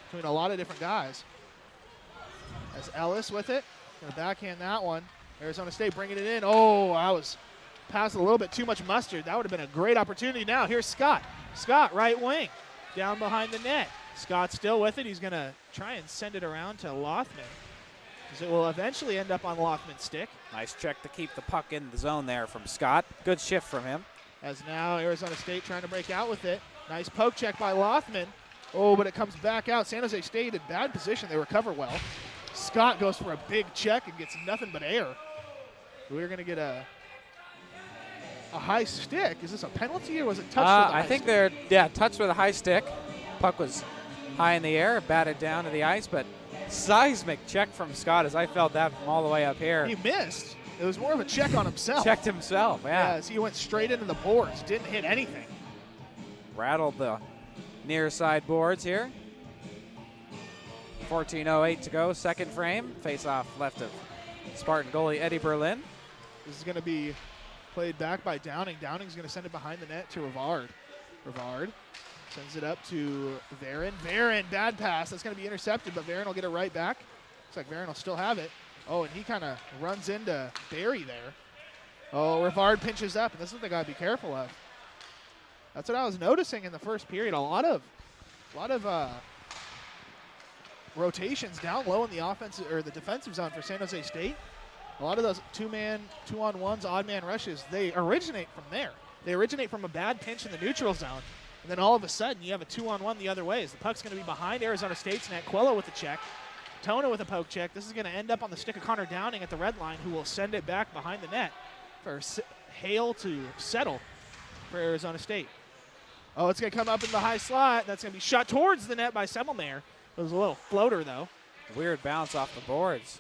between a lot of different guys. As Ellis with it, going to backhand that one. Arizona State bringing it in. Oh, I was passed a little bit too much mustard. That would have been a great opportunity. Now here's Scott. Scott, right wing, down behind the net. Scott still with it. He's going to try and send it around to Lothman, because it will eventually end up on Lothman's stick. Nice check to keep the puck in the zone there from Scott. Good shift from him. As now Arizona State trying to break out with it. Nice poke check by Lothman. Oh, but it comes back out. San Jose State in bad position. They recover well. Scott goes for a big check and gets nothing but air. We're going to get a high stick. Is this a penalty or was it touched with a high I think stick? they're, touched with a high stick. Puck was high in the air, batted down to the ice, but seismic check from Scott, as I felt that from all the way up here. He missed. It was more of a check on himself. Checked himself, yeah. As he went straight into the boards. Didn't hit anything. Rattled the near side boards here. 14:08 to go, second frame. Face off left of Spartan goalie Eddie Berlin. This is going to be played back by Downing. Downing's going to send it behind the net to Rivard. Rivard sends it up to Varon. Varon, bad pass. That's going to be intercepted, but Varon will get it right back. Looks like Varon will still have it. Oh, and he kind of runs into Barry there. Oh, Rivard pinches up, and this is what they got to be careful of. That's what I was noticing in the first period. A lot of rotations down low in the offensive or the defensive zone for San Jose State. A lot of those two-on-ones, odd-man rushes, they originate from there. They originate from a bad pinch in the neutral zone, and then all of a sudden you have a 2-on-1 the other way. As the puck's going to be behind Arizona State's net. Quello with the check. Tona with a poke check. This is going to end up on the stick of Connor Downing at the red line, who will send it back behind the net for Hale to settle for Arizona State. Oh, it's going to come up in the high slot. That's going to be shot towards the net by Semmelmayer. It was a little floater, though. Weird bounce off the boards.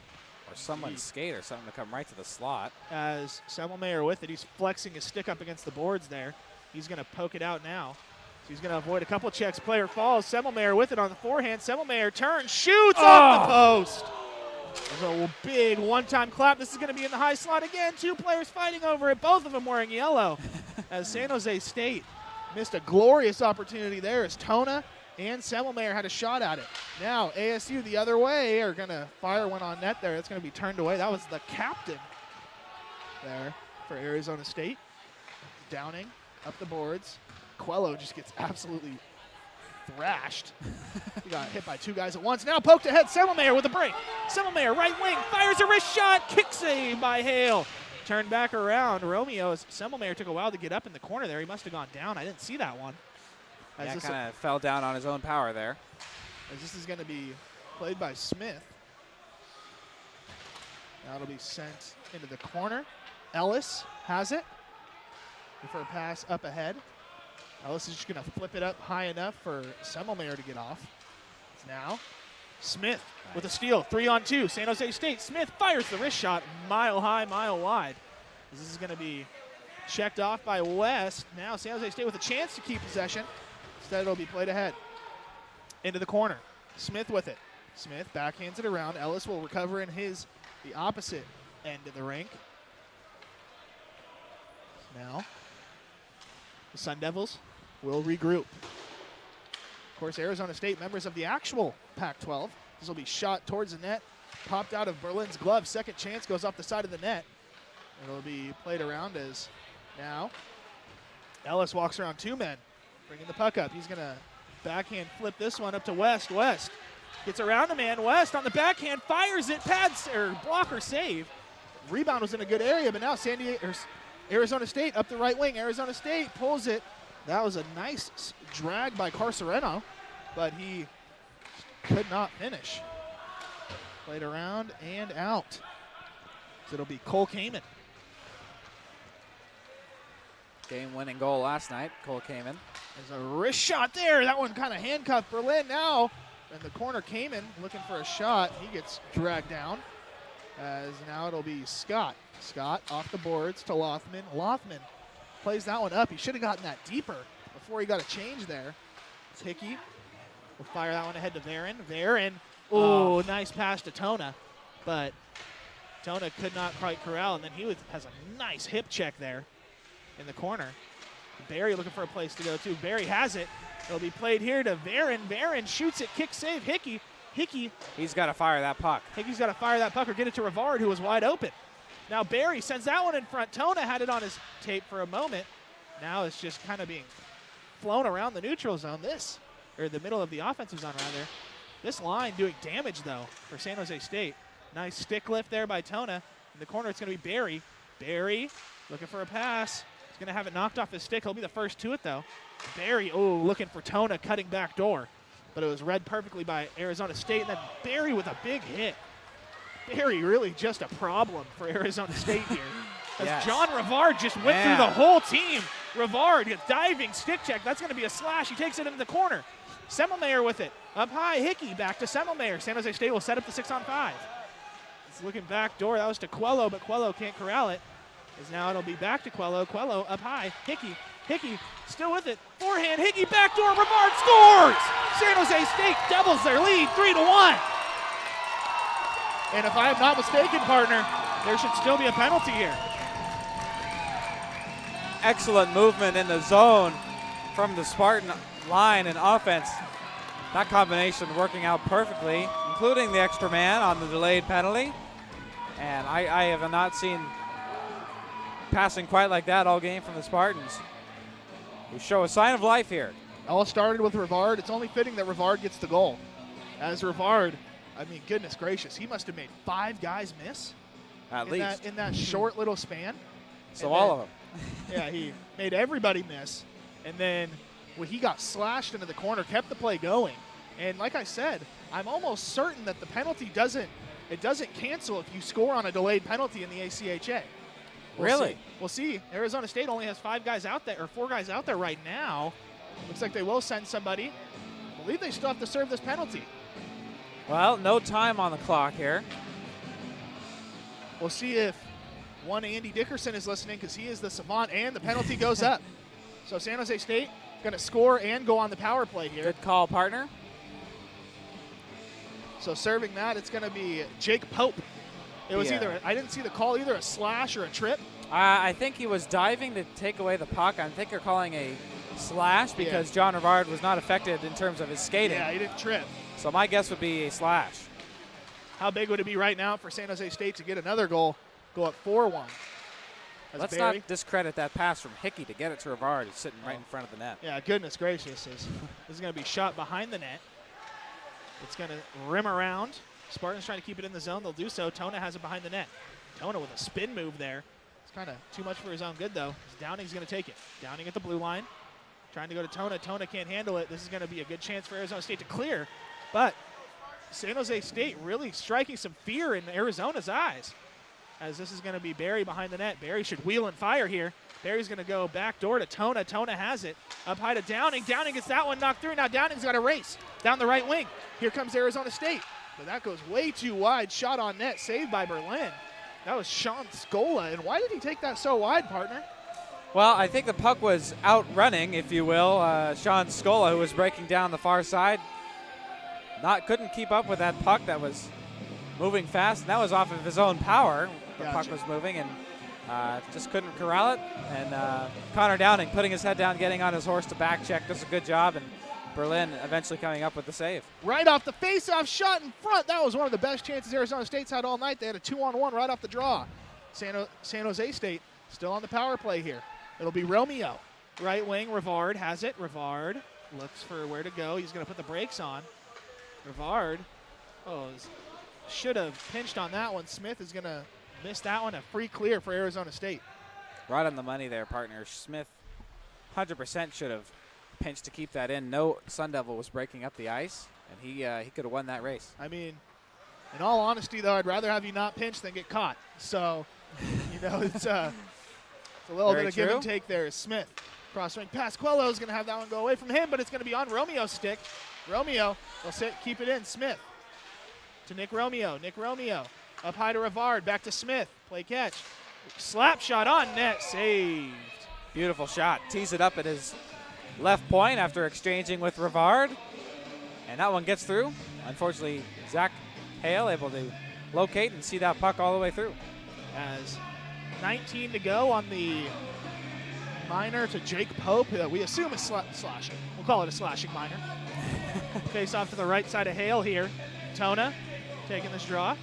Or someone's skate or something to come right to the slot. As Semmelmayer with it, he's flexing his stick up against the boards there. He's going to poke it out now. So he's going to avoid a couple checks. Player falls. Semmelmayer with it on the forehand. Semmelmayer turns, shoots off the post. There's a big one-time clap. This is going to be in the high slot again. Two players fighting over it, both of them wearing yellow. As San Jose State missed a glorious opportunity there as Tona and Semmelmayer had a shot at it. Now ASU the other way are going to fire one on net there. It's going to be turned away. That was the captain there for Arizona State. Downing up the boards. Coelho just gets absolutely thrashed. He got hit by two guys at once. Now poked ahead. Semmelmayer with a break. Semmelmayer right wing fires a wrist shot. Kick save by Hale. Turned back around. Romeo, as Semmelmayer took a while to get up in the corner there. He must have gone down. I didn't see that one. Yeah, kind of fell down on his own power there. As this is going to be played by Smith. Now it'll be sent into the corner. Ellis has it. For a pass up ahead. Ellis is just going to flip it up high enough for Semmelmayer to get off. Now Smith with a steal. 3-on-2. San Jose State. Smith fires the wrist shot. Mile high, mile wide. This is going to be checked off by West. Now San Jose State with a chance to keep possession. Instead, it'll be played ahead. Into the corner. Smith with it. Smith backhands it around. Ellis will recover in the opposite end of the rink. Now, the Sun Devils will regroup. Of course, Arizona State, members of the actual Pac-12. This will be shot towards the net. Popped out of Berlin's glove. Second chance goes off the side of the net. It'll be played around as now Ellis walks around two men. Bringing the puck up. He's going to backhand flip this one up to West. West gets around a man. West on the backhand fires it. Pads or blocker save. Rebound was in a good area, but now Arizona State up the right wing. Arizona State pulls it. That was a nice drag by Carcereno, but he could not finish. Played around and out. So it'll be Cole Kamen. Game-winning goal last night, Cole Kamen. There's a wrist shot there. That one kind of handcuffed Berlin now. In the corner, Kamen looking for a shot. He gets dragged down. As now it'll be Scott. Scott off the boards to Lothman. Lothman plays that one up. He should have gotten that deeper before he got a change there. It's Hickey. We'll fire that one ahead to Varon. Varon. Oh, nice pass to Tona. But Tona could not quite corral, and then he has a nice hip check there in the corner. Barry looking for a place to go to. Barry has it. It'll be played here to Varon. Varon shoots it. Kick save. Hickey. He's got to fire that puck. Hickey's got to fire that puck or get it to Rivard, who was wide open. Now Barry sends that one in front. Tona had it on his tape for a moment. Now it's just kind of being flown around the neutral zone. Or the middle of the offensive zone, rather. This line doing damage, though, for San Jose State. Nice stick lift there by Tona. In the corner, it's going to be Barry. Barry looking for a pass. He's going to have it knocked off his stick. He'll be the first to it, though. Barry, looking for Tona, cutting back door. But it was read perfectly by Arizona State. And then Barry with a big hit. Barry really just a problem for Arizona State here. As yes. John Rivard just went through the whole team. Rivard gets diving stick check. That's going to be a slash. He takes it into the corner. Semmelmayer with it. Up high, Hickey back to Semmelmayer. San Jose State will set up the 6-on-5. It's looking back door. That was to Coelho, but Coelho can't corral it. As now it'll be back to Coelho. Coelho up high. Hickey still with it. Forehand, Hickey backdoor. Rivard scores! San Jose State doubles their lead 3-1. And if I am not mistaken, partner, there should still be a penalty here. Excellent movement in the zone from the Spartan line and offense. That combination working out perfectly, including the extra man on the delayed penalty. And I have not seen passing quite like that all game from the Spartans, who show a sign of life here. All started with Rivard. It's only fitting that Rivard gets the goal. As Rivard, I mean, goodness gracious, he must have made 5 guys miss. At least. In that short little span. So all of them. Yeah, he made everybody miss. And then when he got slashed into the corner, kept the play going. And like I said, I'm almost certain that the penalty doesn't cancel if you score on a delayed penalty in the ACHA. Really? We'll see. Arizona State only has 4 guys out there right now. Looks like they will send somebody. I believe they still have to serve this penalty. Well, no time on the clock here. We'll see if one Andy Dickerson is listening, because he is the savant, and the penalty goes up. So San Jose State going to score and go on the power play here. Good call, partner. So serving that, it's going to be Jake Pope. It was either, I didn't see the call, either a slash or a trip. I think he was diving to take away the puck. I think they're calling a slash because John Rivard was not affected in terms of his skating. Yeah, he didn't trip. So my guess would be a slash. How big would it be right now for San Jose State to get another goal, go up 4-1? Let's not discredit that pass from Hickey to get it to Rivard. He's sitting right in front of the net. Yeah, goodness gracious. This is going to be shot behind the net. It's going to rim around. Spartans trying to keep it in the zone. They'll do so. Tona has it behind the net. Tona with a spin move there. It's kind of too much for his own good, though. Downing's going to take it. Downing at the blue line. Trying to go to Tona. Tona can't handle it. This is going to be a good chance for Arizona State to clear. But San Jose State really striking some fear in Arizona's eyes, as this is going to be Barry behind the net. Barry should wheel and fire here. Barry's going to go back door to Tona. Tona has it. Up high to Downing. Downing gets that one knocked through. Now Downing's got a race down the right wing. Here comes Arizona State. But that goes way too wide. Shot on net. Saved by Berlin. That was Sean Scola. And why did he take that so wide, partner? Well, I think the puck was outrunning, if you will. Sean Scola, who was breaking down the far side, couldn't keep up with that puck that was moving fast. And that was off of his own power. The puck was moving, and just couldn't corral it. And Connor Downing putting his head down, getting on his horse to back check, does a good job. And Berlin eventually coming up with the save. Right off the face-off shot in front. That was one of the best chances Arizona State's had all night. They had a 2-on-1 right off the draw. San Jose State still on the power play here. It'll be Romeo. Right wing, Rivard has it. Rivard looks for where to go. He's going to put the brakes on. Rivard, should have pinched on that one. Smith is going to miss that one. A free clear for Arizona State. Right on the money there, partner. Smith 100% should have pinched to keep that in. No Sun Devil was breaking up the ice, and he could have won that race. I mean, in all honesty, though, I'd rather have you not pinch than get caught. So, it's a little bit of give and take there. Smith, cross-ring pass. Quello's going to have that one go away from him, but it's going to be on Romeo's stick. Romeo will keep it in. Smith to Nick Romeo. Nick Romeo up high to Rivard. Back to Smith. Play catch. Slap shot on net. Saved. Beautiful shot. Tees it up at his left point after exchanging with Rivard. And that one gets through. Unfortunately, Zach Hale able to locate and see that puck all the way through. As 19 to go on the minor to Jake Pope, we assume is slashing. We'll call it a slashing minor. Face off to the right side of Hale here. Tona taking this draw.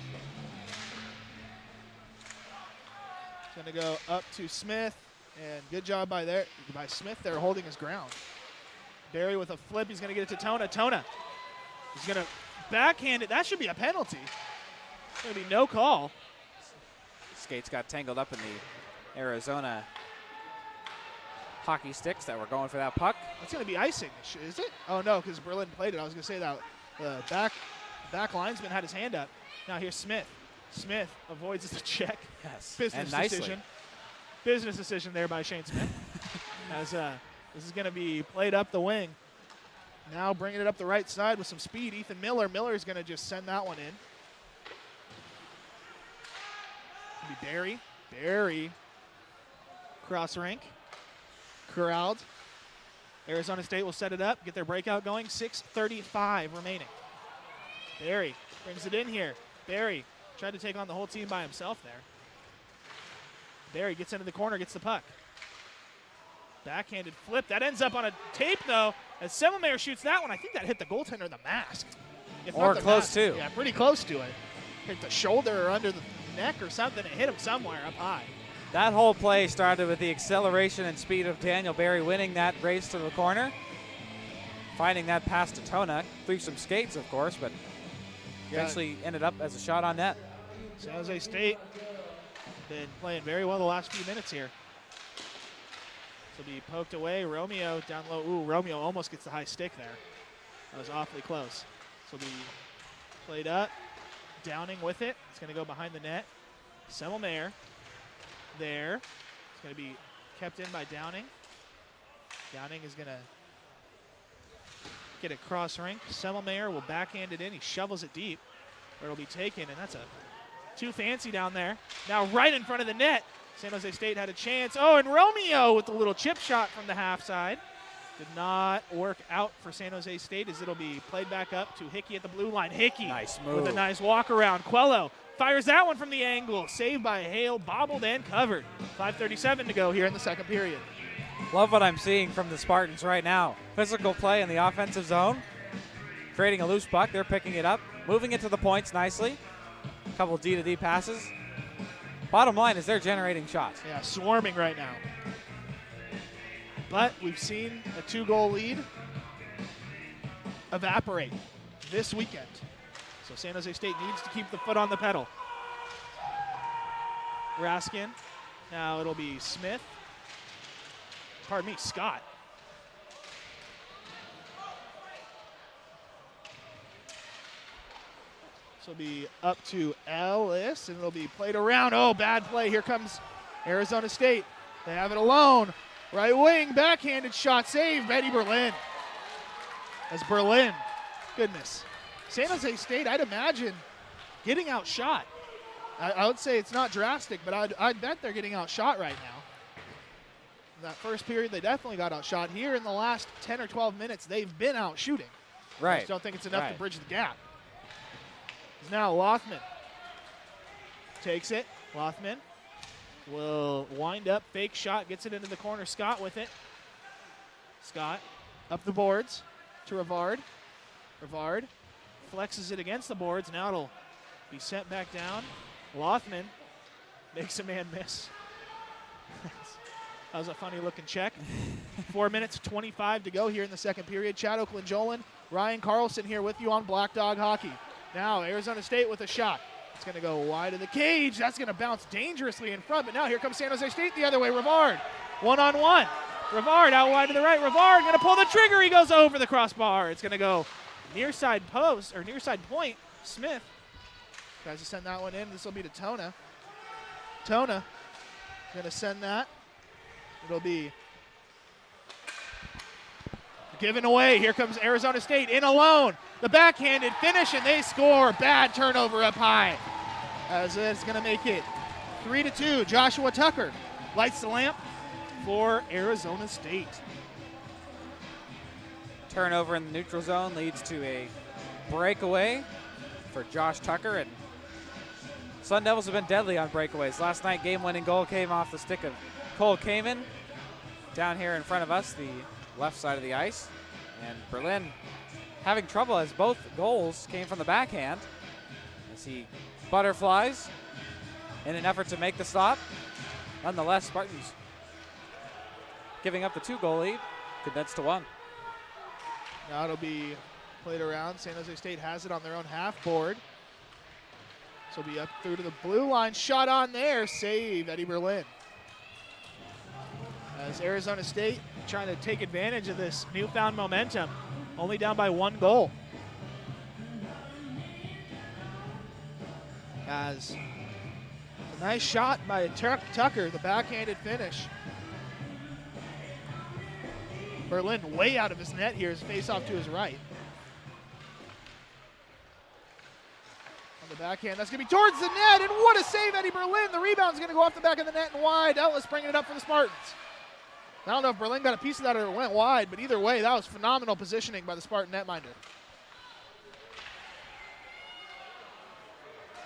It's going to go up to Smith, and good job by Smith there holding his ground. Barry with a flip. He's going to get it to Tona. Tona is going to backhand it. That should be a penalty. It's going to be no call. Skates got tangled up in the Arizona hockey sticks that were going for that puck. That's going to be icing, is it? Oh, no, because Berlin played it. I was going to say that the back linesman had his hand up. Now here's Smith. Smith avoids the check. Yes, Business decision. Business decision there by Shane Smith. As this is going to be played up the wing. Now bringing it up the right side with some speed. Ethan Miller. Miller is going to just send that one in. It's going to be Barry. Barry. Cross rink. Corralled. Arizona State will set it up, get their breakout going. 6:35 remaining. Barry brings it in here. Barry tried to take on the whole team by himself there. Barry gets into the corner, gets the puck. Backhanded flip. That ends up on a tape, though, as Semmelmayer shoots that one. I think that hit the goaltender in the mask. Or close, too. Yeah, pretty close to it. Hit the shoulder or under the neck or something. It hit him somewhere up high. That whole play started with the acceleration and speed of Daniel Barry winning that race to the corner. Finding that pass to Tona through some skates, of course, but eventually ended up as a shot on net. San Jose State been playing very well the last few minutes here. This will be poked away. Romeo down low. Ooh, Romeo almost gets the high stick there. That was awfully close. This will be played up. Downing with it. It's going to go behind the net. Semmelmayer there. It's going to be kept in by Downing. Downing is going to get a cross rink. Semmelmayer will backhand it in. He shovels it deep where it'll be taken, and that's too fancy down there. Now right in front of the net. San Jose State had a chance. Oh, and Romeo with a little chip shot from the half side. Did not work out for San Jose State as it'll be played back up to Hickey at the blue line. Hickey Nice move. with a nice walk around. Quello fires that one from the angle. Saved by Hale, bobbled and covered. 5:37 to go here in the second period. Love what I'm seeing from the Spartans right now. Physical play in the offensive zone. Creating a loose puck. They're picking it up. Moving it to the points nicely. A couple D-to-D passes. Bottom line is they're generating shots. Yeah, swarming right now. But we've seen a 2-goal lead evaporate this weekend. So San Jose State needs to keep the foot on the pedal. Raskin. Now it'll be Smith. Pardon me, Scott. This will be up to Ellis, and it'll be played around. Oh, bad play. Here comes Arizona State. They have it alone. Right wing, backhanded shot, save, Eddie Berlin. As Berlin, goodness. San Jose State, I'd imagine, getting outshot. I would say it's not drastic, but I'd bet they're getting outshot right now. In that first period, they definitely got outshot. Here in the last 10 or 12 minutes, they've been out shooting. Right. I just don't think it's enough to bridge the gap. Now Lothman takes it. Lothman will wind up, fake shot, gets it into the corner. Scott with it. Scott up the boards to Rivard. Rivard flexes it against the boards. Now it'll be sent back down. Lothman makes a man miss. That was a funny looking check. 4 minutes, 25 to go here in the second period. Chad Oakland-Jolin, Ryan Carlson here with you on Black Dog Hockey. Now Arizona State with a shot. It's going to go wide of the cage. That's going to bounce dangerously in front, but now here comes San Jose State the other way. Rivard, one-on-one. Rivard out wide to the right. Rivard going to pull the trigger. He goes over the crossbar. It's going to go near side post, or near side point. Smith tries to send that one in. This will be to Tona. Tona going to send that. It'll be given away. Here comes Arizona State in alone. The backhanded finish, and they score. Bad turnover up high. As it's going to make it 3-2. Joshua Tucker lights the lamp for Arizona State. Turnover in the neutral zone leads to a breakaway for Josh Tucker. And Sun Devils have been deadly on breakaways. Last night, game-winning goal came off the stick of Cole Kamen down here in front of us, the left side of the ice. And Berlin having trouble as both goals came from the backhand as he butterflies in an effort to make the stop. Nonetheless, Spartans giving up the 2-goal lead, condensed to 1. Now it'll be played around. San Jose State has it on their own half board. So it'll be up through to the blue line. Shot on there. Save, Eddie Berlin. As Arizona State trying to take advantage of this newfound momentum. Only down by 1 goal. As a nice shot by Tucker, the backhanded finish. Berlin way out of his net here, his face off to his right. On the backhand, that's going to be towards the net, and what a save, Eddie Berlin. The rebound's going to go off the back of the net and wide. Ellis bringing it up for the Spartans. I don't know if Berlin got a piece of that or it went wide, but either way, that was phenomenal positioning by the Spartan netminder.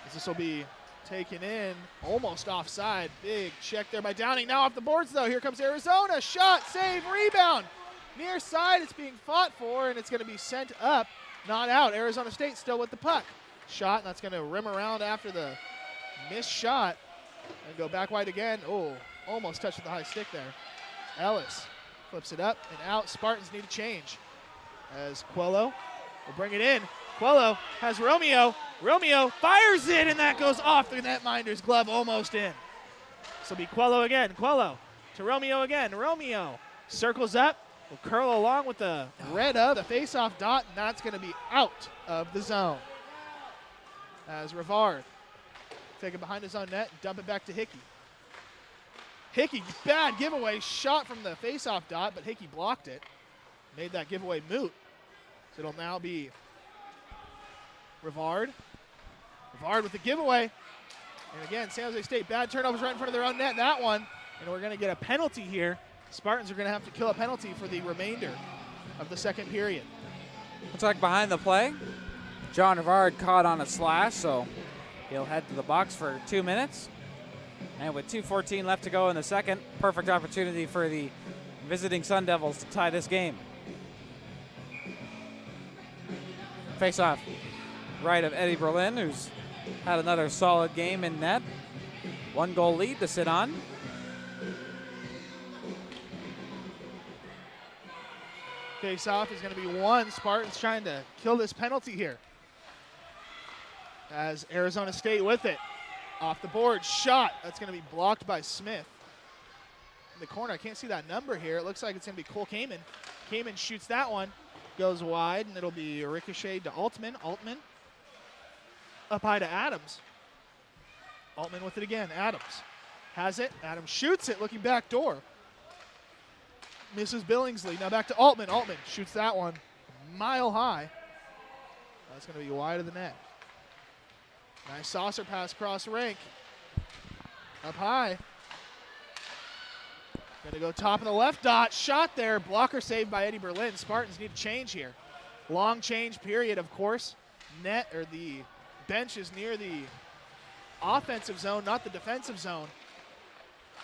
As this will be taken in, almost offside. Big check there by Downing. Now off the boards, though. Here comes Arizona. Shot, save, rebound. Near side, it's being fought for, and it's going to be sent up, not out. Arizona State still with the puck. Shot, and that's going to rim around after the missed shot and go back wide again. Oh, almost touched with the high stick there. Ellis flips it up and out. Spartans need a change as Quello will bring it in. Quello has Romeo. Romeo fires it, and that goes off the netminder's glove, almost in. This will be Quello again. Quello to Romeo again. Romeo circles up will curl along with the red of the face-off dot, and that's going to be out of the zone. As Rivard take it behind his own net and dump it back to Hickey. Hickey, bad giveaway shot from the face-off dot, but Hickey blocked it. Made that giveaway moot. So it'll now be Rivard. Rivard with the giveaway. And again, San Jose State, bad turnovers right in front of their own net, that one. And we're going to get a penalty here. Spartans are going to have to kill a penalty for the remainder of the second period. Looks like behind the play, John Rivard caught on a slash, so he'll head to the box for 2 minutes. And with 2:14 left to go in the second, perfect opportunity for the visiting Sun Devils to tie this game. Face-off right of Eddie Berlin, who's had another solid game in net. 1-goal lead to sit on. Face-off is going to be won. Spartans trying to kill this penalty here. As Arizona State with it. Off the board, shot. That's going to be blocked by Smith. In the corner, I can't see that number here. It looks like it's going to be Cole Kamen. Kamen shoots that one. Goes wide, and it'll be ricocheted to Altman. Altman up high to Adams. Altman with it again. Adams has it. Adams shoots it, looking back door. Misses Billingsley. Now back to Altman. Altman shoots that one mile high. That's going to be wide of the net. Nice saucer pass across rink. Up high. Going to go top of the left dot. Shot there. Blocker saved by Eddie Berlin. Spartans need to change here. Long change period, of course. Net, or the bench is near the offensive zone, not the defensive zone.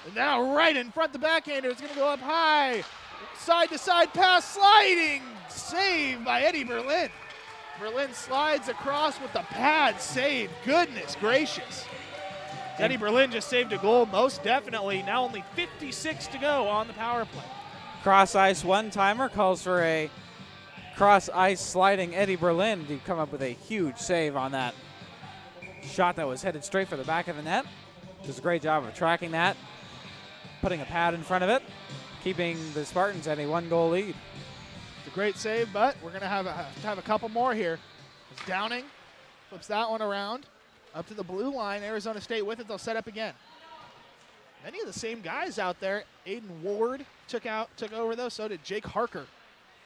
And now right in front, the backhander is going to go up high. Side-to-side pass, sliding. Save by Eddie Berlin. Berlin slides across with the pad save. Goodness gracious. Eddie Berlin just saved a goal, most definitely. Now only 56 to go on the power play. Cross ice one-timer calls for a cross ice sliding Eddie Berlin to come up with a huge save on that shot that was headed straight for the back of the net. Does a great job of tracking that, putting a pad in front of it, keeping the Spartans at a 1-goal lead. It's a great save, but we're going to have a couple more here. As Downing flips that one around. Up to the blue line, Arizona State with it. They'll set up again. Many of the same guys out there. Aiden Ward took over though. So did Jake Harker.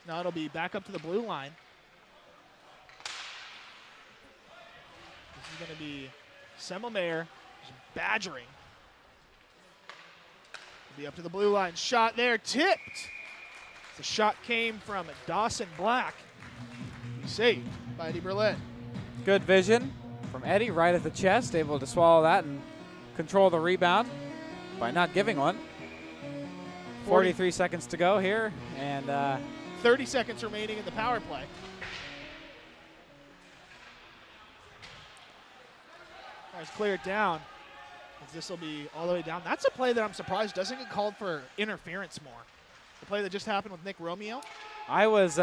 Now it'll be back up to the blue line. This is going to be Semmelmayer badgering. It'll be up to the blue line. Shot there, tipped. The shot came from Dawson Black. Saved by Eddie Berlin. Good vision from Eddie right at the chest, able to swallow that and control the rebound by not giving one. 43 seconds to go here, and 30 seconds remaining in the power play. Let's clear it down, as this will be all the way down. That's a play that I'm surprised doesn't get called for interference more. The play that just happened with Nick Romeo. I was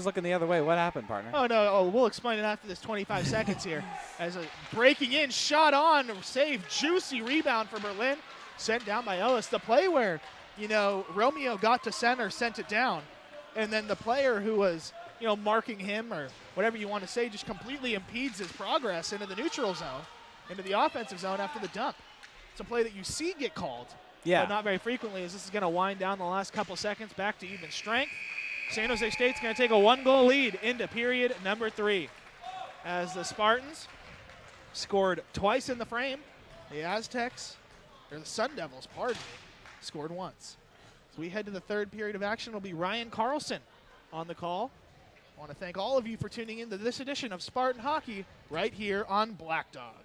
looking the other way. What happened, partner? Oh, no. Oh, we'll explain it after this 25 seconds here. As a breaking in, shot on, save, juicy rebound for Berlin. Sent down by Ellis. The play where, Romeo got to center, sent it down. And then the player who was, marking him or whatever you want to say just completely impedes his progress into the neutral zone, into the offensive zone after the dump. It's a play that you see get called. Yeah. But not very frequently, as this is going to wind down the last couple seconds back to even strength. San Jose State's going to take a 1-goal lead into period number 3. As the Spartans scored twice in the frame, the Sun Devils, scored once. As we head to the third period of action, it'll be Ryan Carlson on the call. I want to thank all of you for tuning in to this edition of Spartan Hockey right here on Black Dog.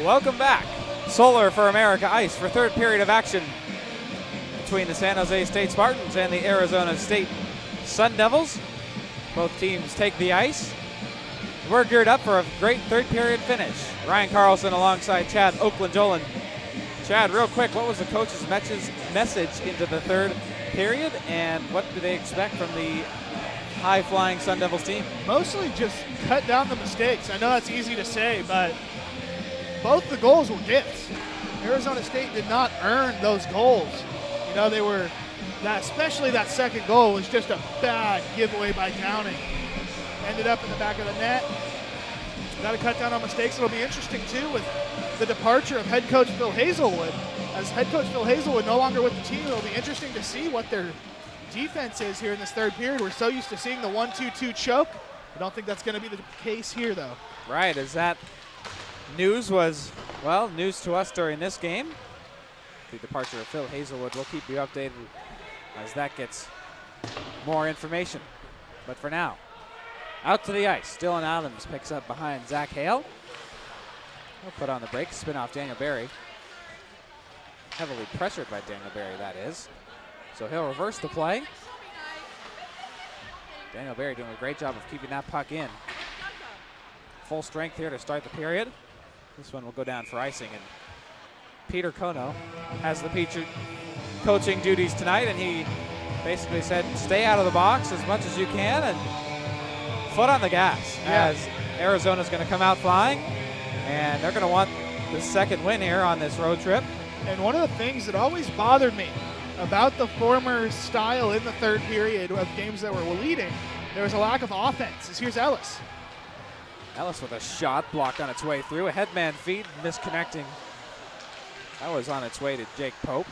welcome back. Solar for America Ice for third period of action between the San Jose State Spartans and the Arizona State Sun Devils. Both teams take the ice. We're geared up for a great third period finish. Ryan Carlson alongside Chad Oakland-Jolan. Chad, real quick, what was the coach's message into the third period, and what do they expect from the high-flying Sun Devils team? Mostly just cut down the mistakes. I know that's easy to say, but both the goals were gifts. Arizona State did not earn those goals. You know, they were, especially that second goal was just a bad giveaway by Downing. Ended up in the back of the net. Got to cut down on mistakes. It'll be interesting, too, with the departure of head coach Phil Hazelwood. As head coach Phil Hazelwood no longer with the team, it'll be interesting to see what their defense is here in this third period. We're so used to seeing the 1-2-2 choke. I don't think that's going to be the case here, though. Right, as that news was, well, news to us during this game. The departure of Phil Hazelwood. We'll keep you updated as that gets more information. But for now, out to the ice. Dylan Adams picks up behind Zach Hale. He'll put on the brakes, spin off Daniel Berry. Heavily pressured by Daniel Berry, that is. So he'll reverse the play. Daniel Berry doing a great job of keeping that puck in. Full strength here to start the period. This one will go down for icing, and Peter Kono has the coaching duties tonight, and he basically said, stay out of the box as much as you can and foot on the gas, as Arizona's going to come out flying, and they're going to want the second win here on this road trip. And one of the things that always bothered me about the former style in the third period of games that were leading, there was a lack of offense. As here's Ellis. Ellis with a shot blocked on its way through. A headman feed, misconnecting. That was on its way to Jake Pope.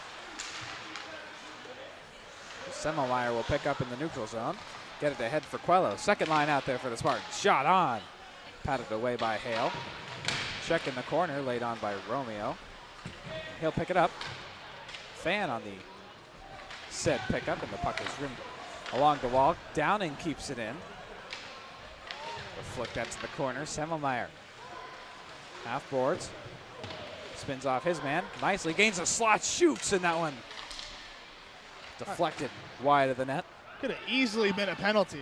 Semmelmeyer will pick up in the neutral zone. Get it ahead for Quello. Second line out there for the Spartans. Shot on. Patted away by Hale. Check in the corner, laid on by Romeo. He'll pick it up. Fan on the said pickup, and the puck is rimmed along the wall. Downing keeps it in. Flicked out to the corner. Semmelmeyer. Half boards. Spins off his man. Nicely. Gains a slot. Shoots, and that one deflected wide of the net. Could have easily been a penalty.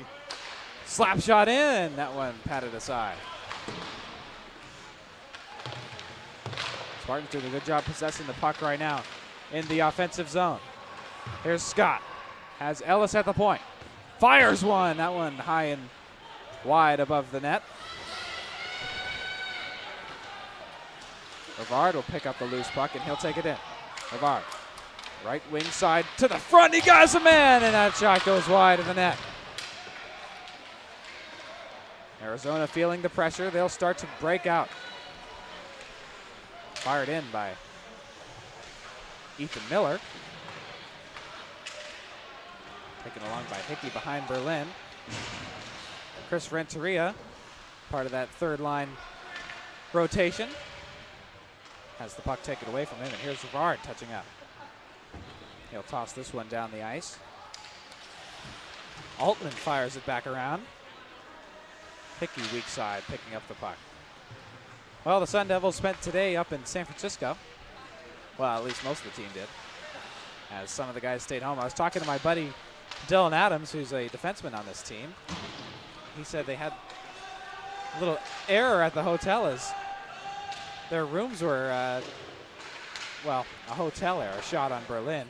Slap shot in. That one patted aside. Spartans doing a good job possessing the puck right now in the offensive zone. Here's Scott. Has Ellis at the point. Fires one. That one high and wide above the net. Rivard will pick up the loose puck, and he'll take it in. Rivard, right wing side to the front. He got a man, and that shot goes wide of the net. Arizona feeling the pressure. They'll start to break out. Fired in by Ethan Miller. Taken along by Hickey behind Berlin. Chris Renteria, part of that third line rotation, has the puck taken away from him, and here's Rivard touching up. He'll toss this one down the ice. Altman fires it back around. Hickey weak side picking up the puck. Well, the Sun Devils spent today up in San Francisco. Well, at least most of the team did, as some of the guys stayed home. I was talking to my buddy Dylan Adams, who's a defenseman on this team. He said they had a little error at the hotel as their rooms were, well, a hotel error, shot on Berlin.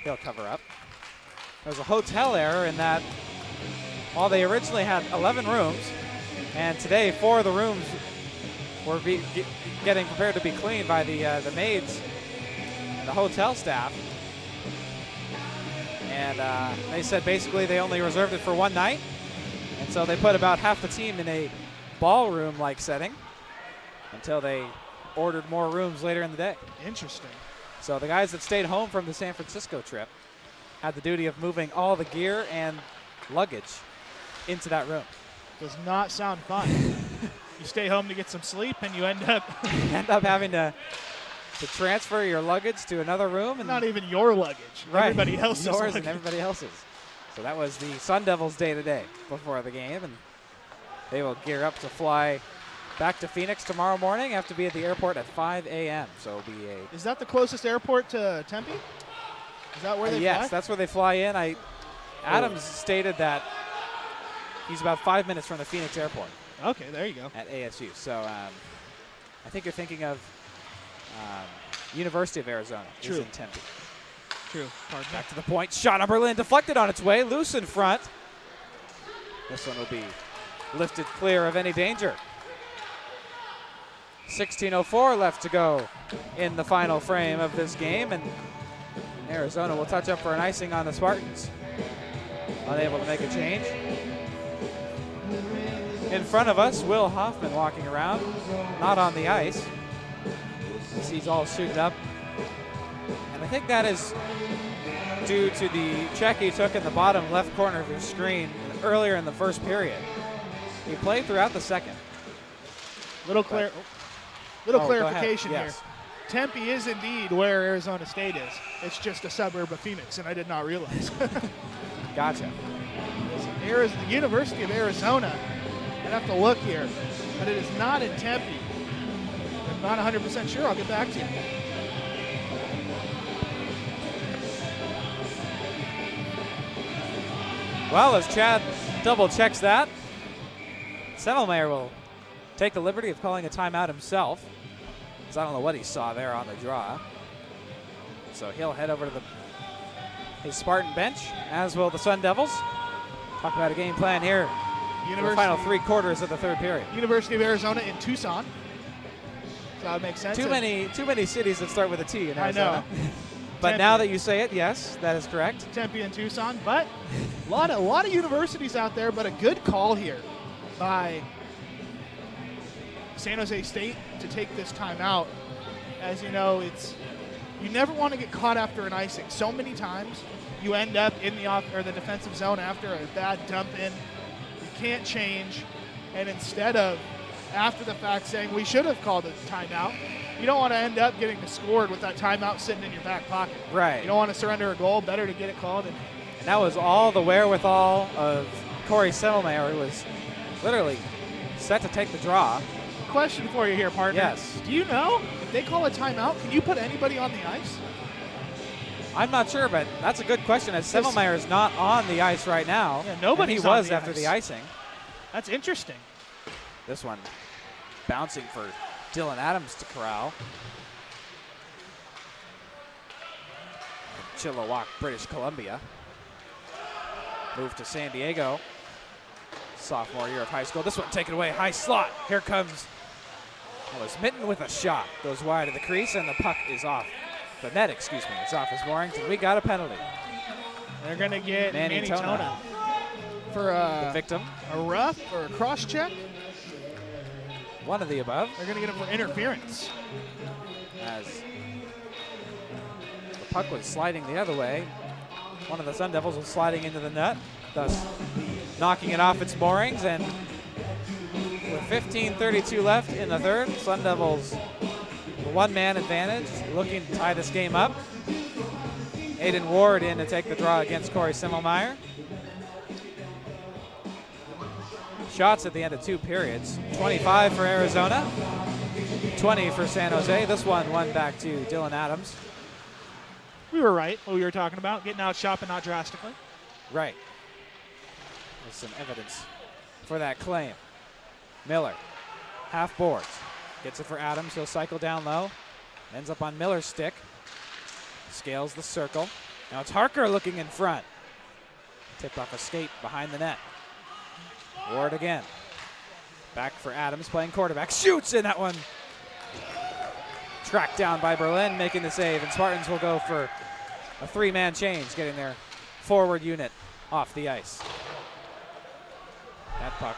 He'll cover up. There was a hotel error in that while they originally had 11 rooms, and today 4 of the rooms were getting prepared to be cleaned by the maids and the hotel staff. And they said basically they only reserved it for one night. And so they put about half the team in a ballroom-like setting until they ordered more rooms later in the day. Interesting. So the guys that stayed home from the San Francisco trip had the duty of moving all the gear and luggage into that room. Does not sound fun. You stay home to get some sleep, and you end up having to transfer your luggage to another room. And not even your luggage. Right. Everybody else's yours luggage. And everybody else's. So that was the Sun Devils day today before the game, and they will gear up to fly back to Phoenix tomorrow morning. Have to be at the airport at 5 a.m. So it'll be a. Is that the closest airport to Tempe? Is that where they yes, fly? that's where they fly in. Adams stated that he's about 5 minutes from the Phoenix airport. Okay, there you go. At ASU. So I think you're thinking of University of Arizona. True. Is in Tempe. True. Pardon Back to the point. Shot on Berlin. Deflected on its way. Loose in front. This one will be lifted clear of any danger. 16:04 left to go in the final frame of this game. And Arizona will touch up for an icing on the Spartans. Unable to make a change. In front of us, Will Hoffman walking around, not on the ice. He's all suited up. And I think that is due to the check he took in the bottom left corner of your screen earlier in the first period. He played throughout the second. Little clarification yes. here. Tempe is indeed where Arizona State is. It's just a suburb of Phoenix, and I did not realize. Gotcha. The University of Arizona. I'd have to look here, but it is not in Tempe. I'm not 100% sure. I'll get back to you. Well, as Chad double checks that, Semmelmeyer will take the liberty of calling a timeout himself. I don't know what he saw there on the draw. So he'll head over to his Spartan bench, as will the Sun Devils. Talk about a game plan here. For the final 3 quarters of the third period. University of Arizona in Tucson. So that would make sense. Too many cities that start with a T in Arizona. I know. But Tempe. now that you say it, yes, that is correct. Tempe and Tucson, but a lot of universities out there, but a good call here by San Jose State to take this timeout. As you know, you never want to get caught after an icing. So many times you end up in the defensive zone after a bad dump in. You can't change, and instead of after the fact saying we should have called a timeout, you don't want to end up getting scored with that timeout sitting in your back pocket. Right. You don't want to surrender a goal. Better to get it called. And that was all the wherewithal of Corey Semmelmeyer, who was literally set to take the draw. Question for you here, partner. Yes. Do you know if they call a timeout, can you put anybody on the ice? I'm not sure, but that's a good question, as Semmelmeyer is not on the ice right now. Yeah, nobody's he was on the after ice. the icing. That's interesting. This one bouncing for Dylan Adams to corral. Chilliwack, British Columbia. Moved to San Diego. Sophomore year of high school. This one taken away, high slot. Here comes Mitten with a shot. Goes wide of the crease, and the puck is off. The net, excuse me. It's off his moorings, and we got a penalty. They're going to get Manny Tona for the victim. A rough or a cross check. One of the above. They're going to get him for interference. As the puck was sliding the other way, one of the Sun Devils was sliding into the net, thus knocking it off its moorings. And with 15:32 left in the third, Sun Devils one-man advantage, looking to tie this game up. Aiden Ward in to take the draw against Corey Semmelmeyer. Shots at the end of 2 periods. 25 for Arizona, 20 for San Jose. This one back to Dylan Adams. We were right what we were talking about, getting out shot but not drastically. Right. There's some evidence for that claim. Miller, half boards. Gets it for Adams. He'll cycle down low. Ends up on Miller's stick. Scales the circle. Now it's Harker looking in front. Tipped off a skate behind the net. Ward again. Back for Adams, playing quarterback. Shoots in that one. Tracked down by Berlin, making the save. And Spartans will go for a 3-man change, getting their forward unit off the ice. That puck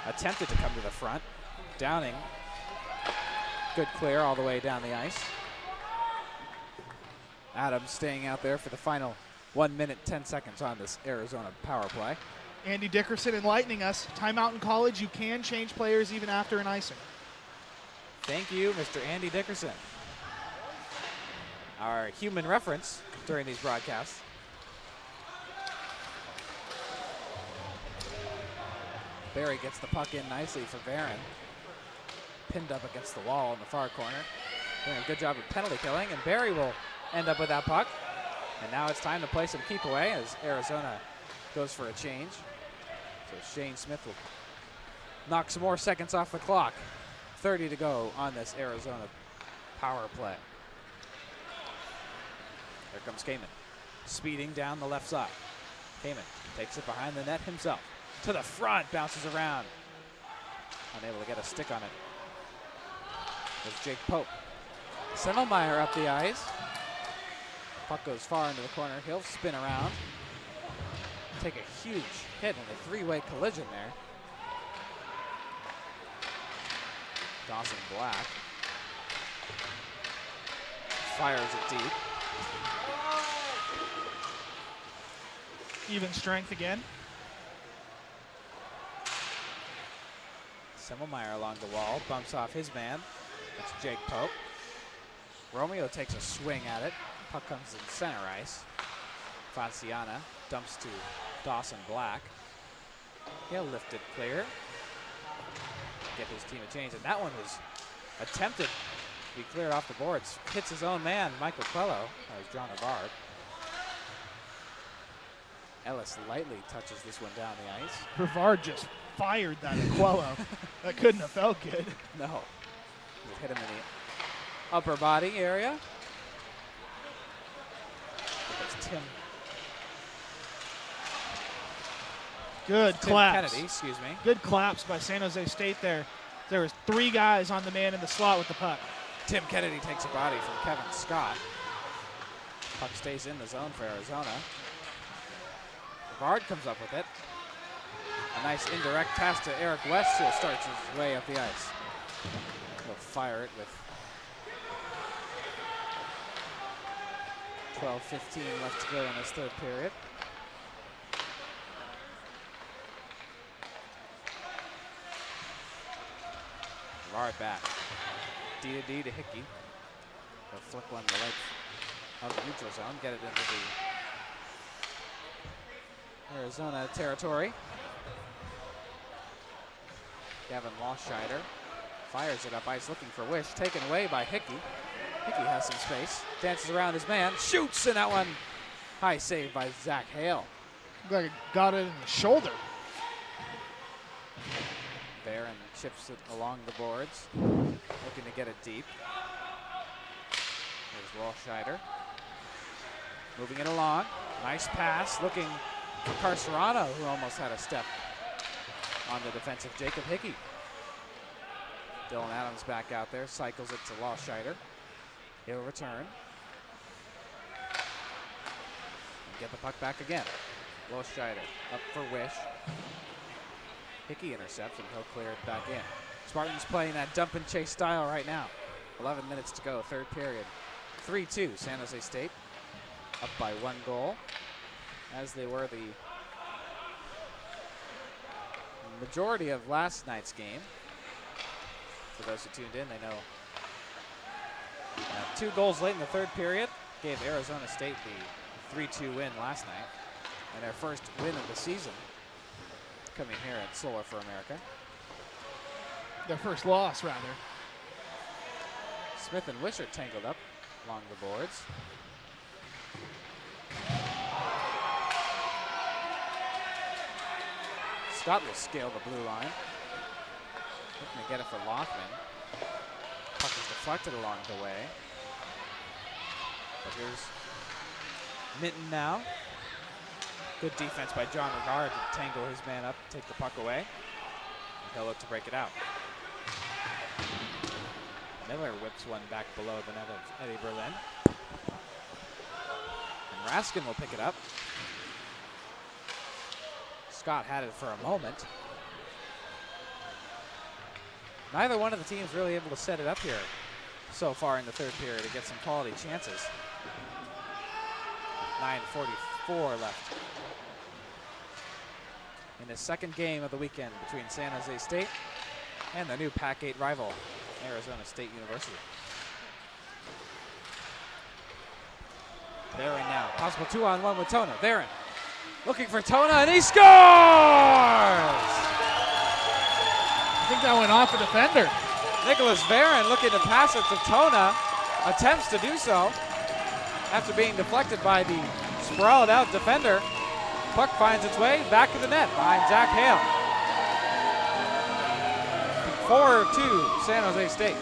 attempted to come to the front. Downing. Good clear all the way down the ice. Adams staying out there for the final 1 minute, 10 seconds on this Arizona power play. Andy Dickerson enlightening us. Timeout in college, you can change players even after an icing. Thank you, Mr. Andy Dickerson. Our human reference during these broadcasts. Barry gets the puck in nicely for Barron. pinned up against the wall in the far corner. Doing a good job of penalty killing, and Barry will end up with that puck. And now it's time to play some keep away as Arizona goes for a change. So Shane Smith will knock some more seconds off the clock. 30 to go on this Arizona power play. There comes Kamen, speeding down the left side. Kamen takes it behind the net himself. To the front, bounces around. Unable to get a stick on it. There's Jake Pope. Semmelmeyer up the ice. Puck goes far into the corner. He'll spin around. Take a huge hit in a three-way collision there. Dawson Black fires it deep. Even strength again. Semmelmeyer along the wall, bumps off his man. That's Jake Pope. Romeo takes a swing at it. Puck comes in center ice. Fonciana dumps to Dawson Black. He'll lift it clear. Get his team a change, and that one was attempted to be cleared off the boards. Hits his own man, Michael Quello. That was John Rivard. Ellis lightly touches this one down the ice. Rivard just fired that at Quello. That couldn't have felt good. No. It hit him in the upper body area. That's Tim. Good Tim claps. Kennedy, excuse me. Good claps by San Jose State there. There was 3 guys on the man in the slot with the puck. Tim Kennedy takes a body from Kevin Scott. Puck stays in the zone for Arizona. Rivard comes up with it. A nice indirect pass to Eric West, who starts his way up the ice. He'll fire it with 12:15 left to go in this third period. Rivard back. D to D to Hickey. He'll flick one to the length of the neutral zone, get it into the Arizona territory. Gavin Walsheider fires it up ice looking for Wish. Taken away by Hickey. Hickey has some space. Dances around his man. Shoots, and that one high save by Zach Hale. Like it got it in the shoulder. Barron chips it along the boards. Looking to get it deep. There's Walsheider. Moving it along. Nice pass. Looking for Carcerano, who almost had a step on the defensive Jacob Hickey. Dylan Adams back out there, cycles it to Walsheider. He'll return. And get the puck back again. Walsheider up for Wish. Hickey intercepts and he'll clear it back in. Spartans playing that dump and chase style right now. 11 minutes to go, third period. 3-2, San Jose State up by 1 goal, as they were the majority of last night's game. For those who tuned in, they know 2 goals late in the third period gave Arizona State the 3-2 win last night, and their first win of the season coming here at Solar for America. Their first loss, rather. Smith and Wish are tangled up along the boards. Scott will scale the blue line. Looking to get it for Lothman. Puck is deflected along the way. But here's Minton now. Good defense by John Renard to tangle his man up, take the puck away. And he'll look to break it out. Miller whips one back below the net of Eddie Berlin. And Raskin will pick it up. Scott had it for a moment. Neither one of the teams really able to set it up here so far in the third period to get some quality chances. 9:44 left in the second game of the weekend between San Jose State and the new Pac-8 rival, Arizona State University. Varon now, possible 2-on-1 with Tona. Varon looking for Tona, and he scores! I think that went off the defender. Nicholas Varon looking to pass it to Tona. Attempts to do so after being deflected by the sprawled out defender. Puck finds its way back to the net behind Zach Hale. 4-2 San Jose State.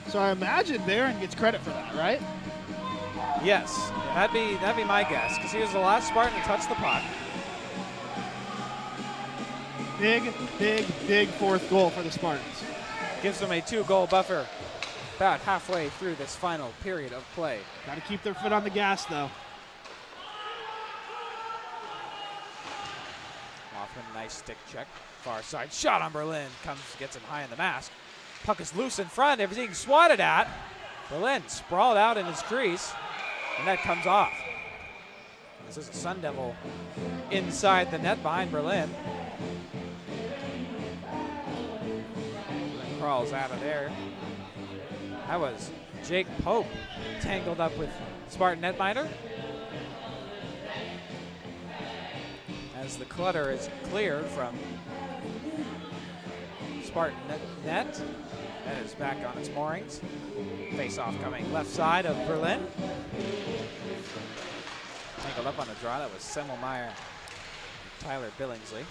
So I imagine Barron gets credit for that, right? Yes, that'd be my guess, because he was the last Spartan to touch the puck. Big fourth goal for the Spartans. Gives them a 2-goal buffer about halfway through this final period of play. Got to keep their foot on the gas, though. Hoffman, nice stick check. Far side shot on Berlin. Gets him high in the mask. Puck is loose in front. Everything swatted at. Berlin sprawled out in his crease. And that comes off. This is a Sun Devil inside the net behind Berlin. Berlin crawls out of there. That was Jake Pope tangled up with Spartan netminder. As the clutter is cleared from Spartan net. That is back on its moorings. Face-off coming left side of Berlin. Tangled up on the draw. That was Semmelmeyer and Tyler Billingsley.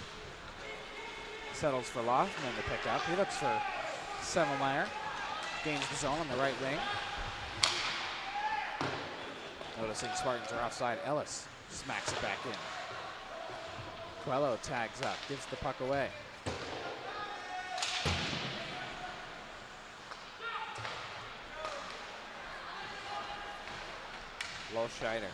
Settles for Loftman to pick up. He looks for Semmelmeyer. Gains the zone on the right wing. Noticing Spartans are offside. Ellis smacks it back in. Coelho tags up, gives the puck away. Loscheider.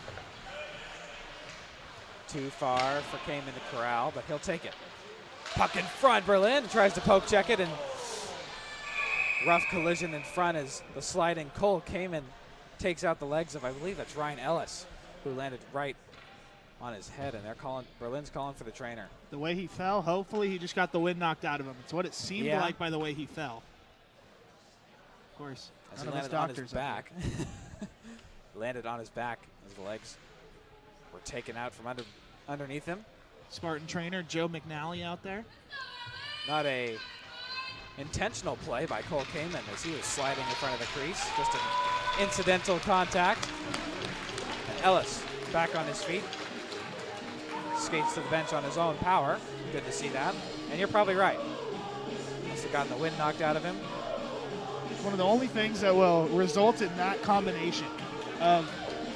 Too far for Kamen to corral, but he'll take it. Puck in front, Berlin tries to poke check it, and rough collision in front as the sliding Cole Kamen takes out the legs of, I believe that's Ryan Ellis, who landed right on his head, and Berlin's calling for the trainer. The way he fell, hopefully he just got the wind knocked out of him. It's what it seemed like by the way he fell. Of course, as he landed on his back. Landed on his back as the legs were taken out from underneath him. Spartan trainer Joe McNally out there. Not a intentional play by Cole Kamen as he was sliding in front of the crease. Just an incidental contact. And Ellis back on his feet. Skates to the bench on his own power. Good to see that. And you're probably right. Must have gotten the wind knocked out of him. It's one of the only things that will result in that combination of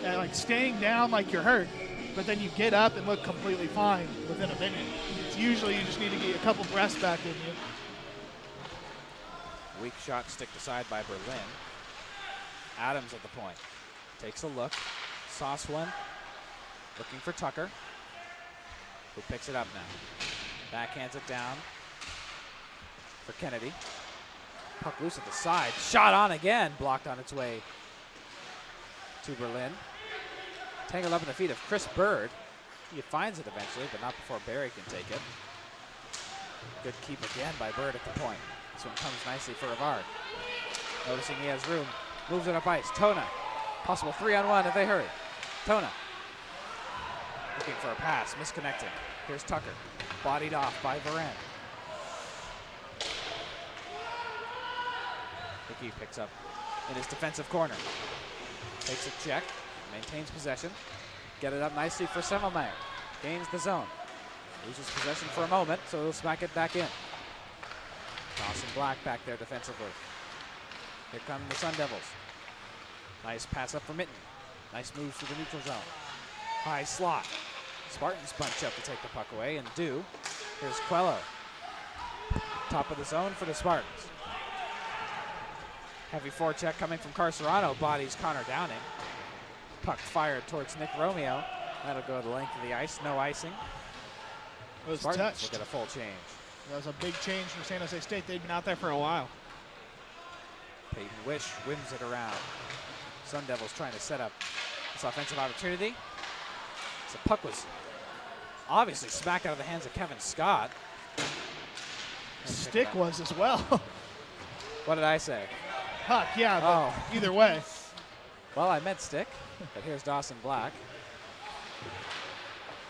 like staying down like you're hurt, but then you get up and look completely fine within a minute. It's usually you just need to get a couple breaths back in you. Weak shot sticked aside by Berlin. Adams at the point. Takes a look. Sauce one. Looking for Tucker, who picks it up now. Backhands it down for Kennedy. Puck loose at the side. Shot on again. Blocked on its way to Berlin. Tangled up in the feet of Chris Bird. He finds it eventually, but not before Barry can take it. Good keep again by Bird at the point. This one comes nicely for Rivard. Noticing he has room. Moves it up ice. Tona. Possible 3-on-1 if they hurry. Tona. Looking for a pass. Misconnecting. Here's Tucker. Bodied off by Varan. Hickey picks up in his defensive corner. Takes a check. Maintains possession. Get it up nicely for Semmelmeyer. Gains the zone. Loses possession for a moment, so he'll smack it back in. Dawson Black back there defensively. Here come the Sun Devils. Nice pass up for Mitten. Nice moves through the neutral zone. High slot. Spartans bunch up to take the puck away, and do. Here's Coelho. Top of the zone for the Spartans. Heavy forecheck coming from Carcerano. Bodies Connor Downing. Puck fired towards Nick Romeo. That'll go the length of the ice. No icing. It was Spartans touched. will get a full change. That was a big change from San Jose State. They've been out there for a while. Peyton Wish wins it around. Sun Devils trying to set up this offensive opportunity. So puck was obviously smacked out of the hands of Kevin Scott. Stick was as well. What did I say? Puck, yeah, but either way. Well, I meant stick, but here's Dawson Black.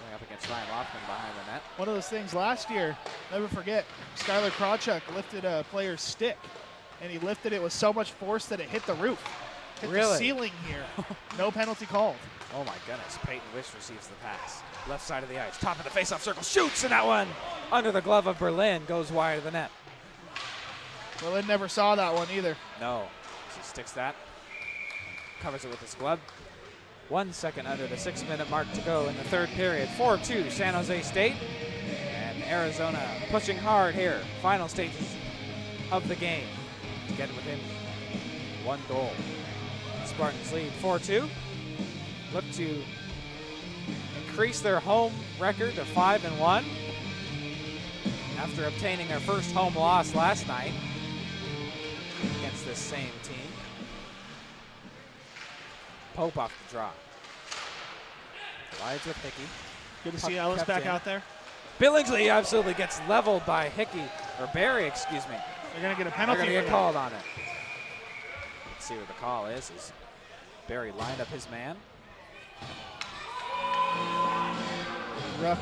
Going up against Ryan Loftman behind the net. one of those things last year, never forget, Skylar Krawchuk lifted a player's stick, and he lifted it with so much force that it hit the roof. Hit the ceiling here. No penalty called. Oh my goodness, Peyton Wish receives the pass. Left side of the ice, top of the faceoff circle, shoots, and that one under the glove of Berlin goes wide of the net. Berlin never saw that one either. No, he sticks that, covers it with his glove. 1 second under the 6-minute mark to go in the third period. 4-2 San Jose State, and Arizona pushing hard here. Final stages of the game to get within 1 goal. Spartans lead 4-2. Look to increase their home record to 5-1 after obtaining their first home loss last night against this same team. Pope off the draw. Rides with Hickey. Good to see Ellis back out there. Billingsley absolutely gets leveled by Hickey, or Barry, excuse me. They're going to get a penalty. They're going to get called on it. Let's see what the call is. Barry lined up his man. Rough.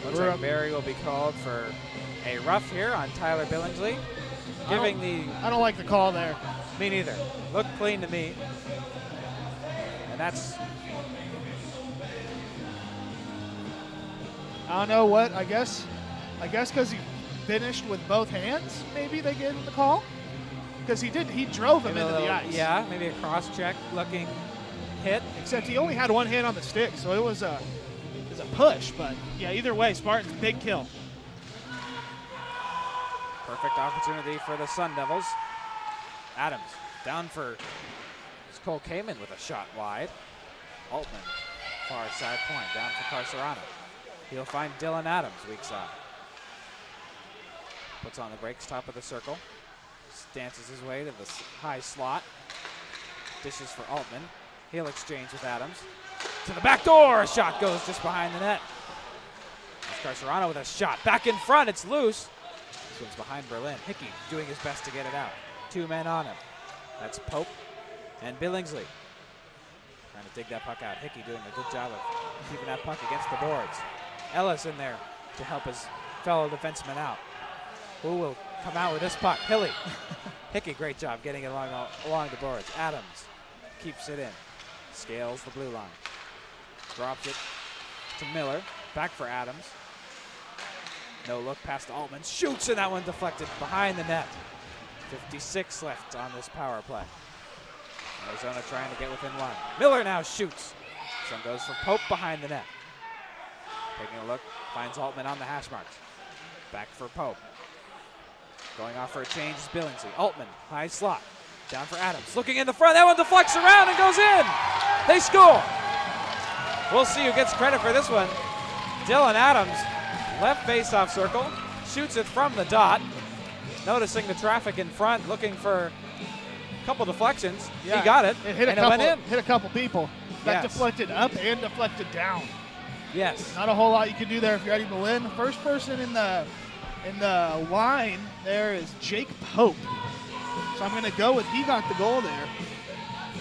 Looks like Barry will be called for a rough here on Tyler Billingsley. I don't like the call there. Me neither. Looked clean to me. And that's... I don't know what, I guess because he finished with both hands, maybe they gave him the call. Because he drove him into the ice. Yeah, maybe a cross-check looking hit. Except he only had one hand on the stick, so it was a push. But yeah, either way, Spartans, big kill. Perfect opportunity for the Sun Devils. Adams down for Cole Kamen with a shot wide. Altman, far side point, down for Carcerano. He'll find Dylan Adams, weak side. Puts on the brakes, top of the circle. Dances his way to the high slot. Dishes for Altman. He'll exchange with Adams. To the back door, a shot goes just behind the net. There's Carcerano with a shot. Back in front, it's loose. This one's behind Berlin. Hickey doing his best to get it out. 2 men on him. That's Pope and Billingsley. Trying to dig that puck out. Hickey doing a good job of keeping that puck against the boards. Ellis in there to help his fellow defenseman out. Who will come out with this puck? Hilly. Hickey, great job getting it along the boards. Adams keeps it in. Scales the blue line. Drops it to Miller. Back for Adams. No look past Altman. Shoots, and that one deflected behind the net. 56 left on this power play. Arizona trying to get within one. Miller now shoots. This one goes for Pope behind the net. Taking a look, finds Altman on the hash marks. Back for Pope. Going off for a change is Billingsley. Altman, high slot. Down for Adams. Looking in the front. That one deflects around and goes in. They score. We'll see who gets credit for this one. Dylan Adams, left face-off circle. Shoots it from the dot. Noticing the traffic in front, looking for a couple deflections. Yeah, he got it. It hit a couple people. That deflected up and deflected down. Yes. Not a whole lot you can do there if you're Eddie Berlin. First person in the line there is Jake Pope. So I'm going to go with he got the goal there.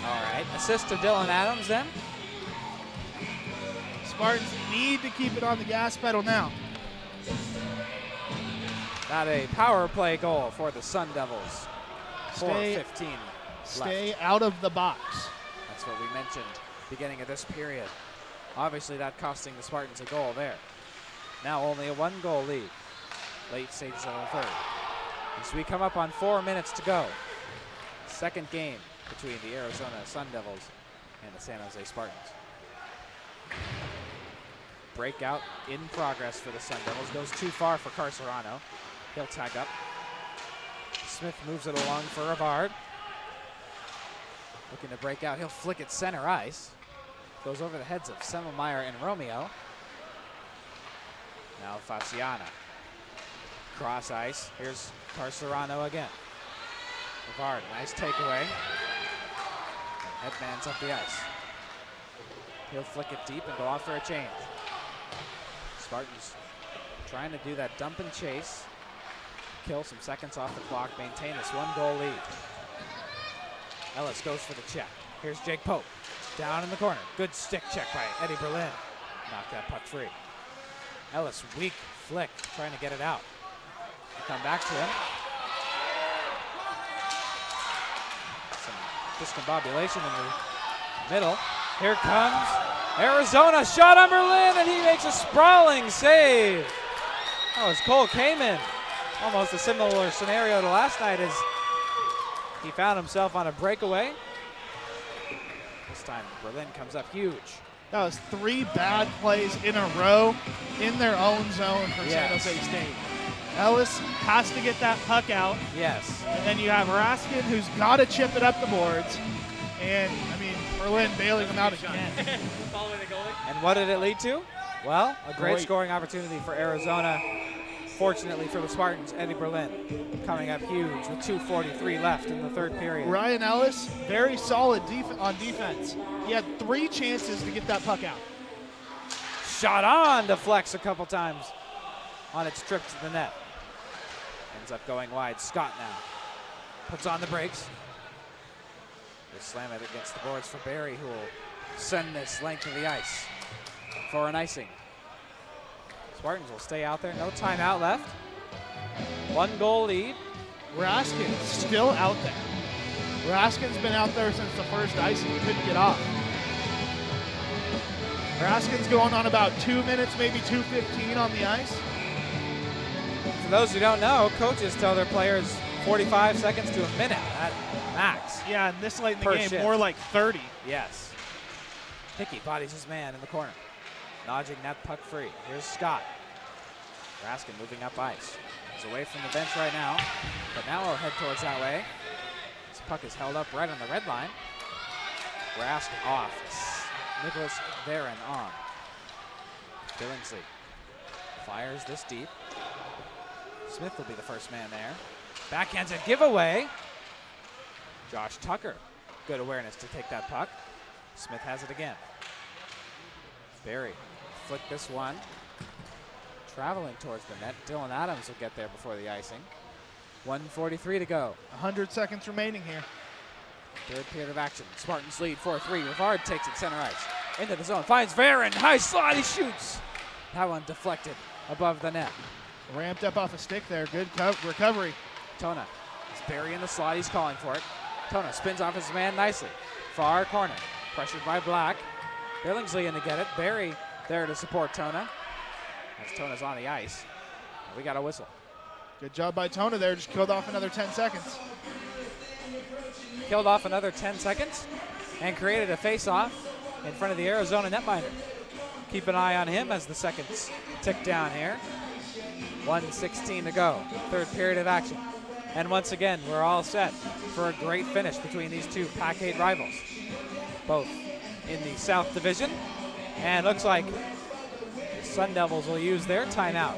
All right. Assist to Dylan Adams then. Spartans need to keep it on the gas pedal now. Not a power play goal for the Sun Devils. 4:15 Stay left. out of the box. That's what we mentioned beginning of this period. Obviously that costing the Spartans a goal there. Now only a 1-goal lead. Late stages of the third. As we come up on 4 minutes to go. Second game between the Arizona Sun Devils and the San Jose Spartans. Breakout in progress for the Sun Devils. Goes too far for Carcerano. He'll tag up. Smith moves it along for Rivard. Looking to break out. He'll flick it center ice. Goes over the heads of Semmelmeyer and Romeo. Now Faciana. Cross ice. Here's Carcerano again. Rivard, nice takeaway. And headman's up the ice. He'll flick it deep and go off for a change. Spartans trying to do that dump and chase. Kill some seconds off the clock. Maintain this 1-goal lead. Ellis goes for the check. Here's Jake Pope. Down in the corner. Good stick check by Eddie Berlin. Knocked that puck free. Ellis, weak flick, trying to get it out. Come back to him. Some discombobulation in the middle. Here comes Arizona, shot on Berlin, and he makes a sprawling save. That was Cole Kamen. Almost a similar scenario to last night as he found himself on a breakaway. This time Berlin comes up huge. That was 3 bad plays in a row in their own zone for San Jose State. Ellis has to get that puck out. Yes. And then you have Raskin, who's got to chip it up the boards. And, I mean, Berlin bailing them out again. Following the goalie. And what did it lead to? Well, a great Great. scoring opportunity for Arizona. Fortunately for the Spartans, Eddie Berlin coming up huge with 2:43 left in the third period. Ryan Ellis, very solid on defense. He had 3 chances to get that puck out. Shot on, deflects a couple times on its trip to the net. Ends up going wide. Scott now puts on the brakes. They slam it against the boards for Barry, who will send this length of the ice for an icing. Spartans will stay out there. No timeout left. 1 goal lead. Raskin's still out there. Raskin's been out there since the first icing. He couldn't get off. Raskin's going on about 2 minutes, maybe 2:15 on the ice. For those who don't know, coaches tell their players 45 seconds to a minute at max. Yeah, and this late in the Per game, shift. more like 30. Yes. Hickey bodies his man in the corner. Dodging that puck free. Here's Scott. Raskin moving up ice. He's away from the bench right now, but now we'll head towards that way. This puck is held up right on the red line. Rask off. Nicholas Varon on. Billingsley fires this deep. Smith will be the first man there. Backhands a giveaway. Josh Tucker, good awareness to take that puck. Smith has it again. Barry flick this one. Traveling towards the net. Dylan Adams will get there before the icing. 1:43 to go. 100 seconds remaining here. Third period of action. Spartans lead 4-3. Rivard takes it center ice. Into the zone. Finds Varon. High slot. He shoots. That one deflected above the net. Ramped up off a stick there. Good recovery. Tona. It's Barry in the slot. He's calling for it. Tona spins off his man nicely. Far corner. Pressured by Black. Billingsley in to get it. Barry there to support Tona. As Tona's on the ice. We got a whistle. Good job by Tona there. Just killed off another 10 seconds. Killed off another 10 seconds and created a face-off in front of the Arizona netminder. Keep an eye on him as the seconds tick down here. 1:16 to go. Third period of action. And once again, we're all set for a great finish between these two Pac-8 rivals. Both in the South Division. And looks like the Sun Devils will use their timeout.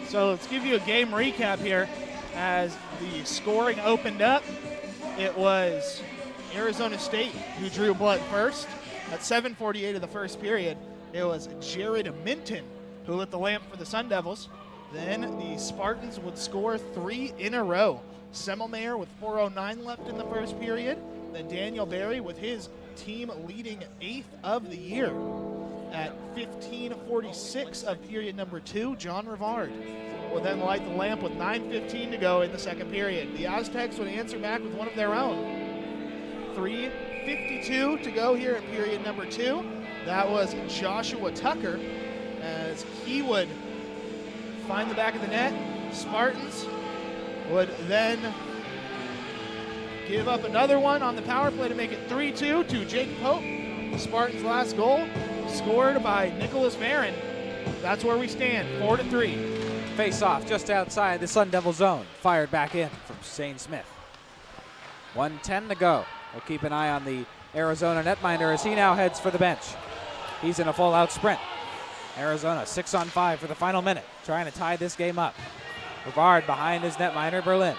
So let's give you a game recap here. As the scoring opened up, it was Arizona State who drew blood first. At 7:48 of the first period, it was Jared Minton who lit the lamp for the Sun Devils. Then the Spartans would score 3 in a row. Semmelmayer with 4:09 left in the first period. Then Daniel Barry with his team leading 8th of the year. At 15:46 of period number 2, John Rivard will then light the lamp with 9:15 to go in the second period. The Aztecs would answer back with one of their own. 3:52 to go here in period number 2. That was Joshua Tucker as he would find the back of the net. Spartans would then give up another one on the power play to make it 3-2 to Jake Pope. The Spartans' last goal scored by Nicholas Varon. That's where we stand, 4-3. Face off just outside the Sun Devil zone. Fired back in from Shane Smith. 1:10 to go. We'll keep an eye on the Arizona netminder as he now heads for the bench. He's in a full-out sprint. Arizona 6-on-5 for the final minute, trying to tie this game up. Rivard behind his netminder, Berlin.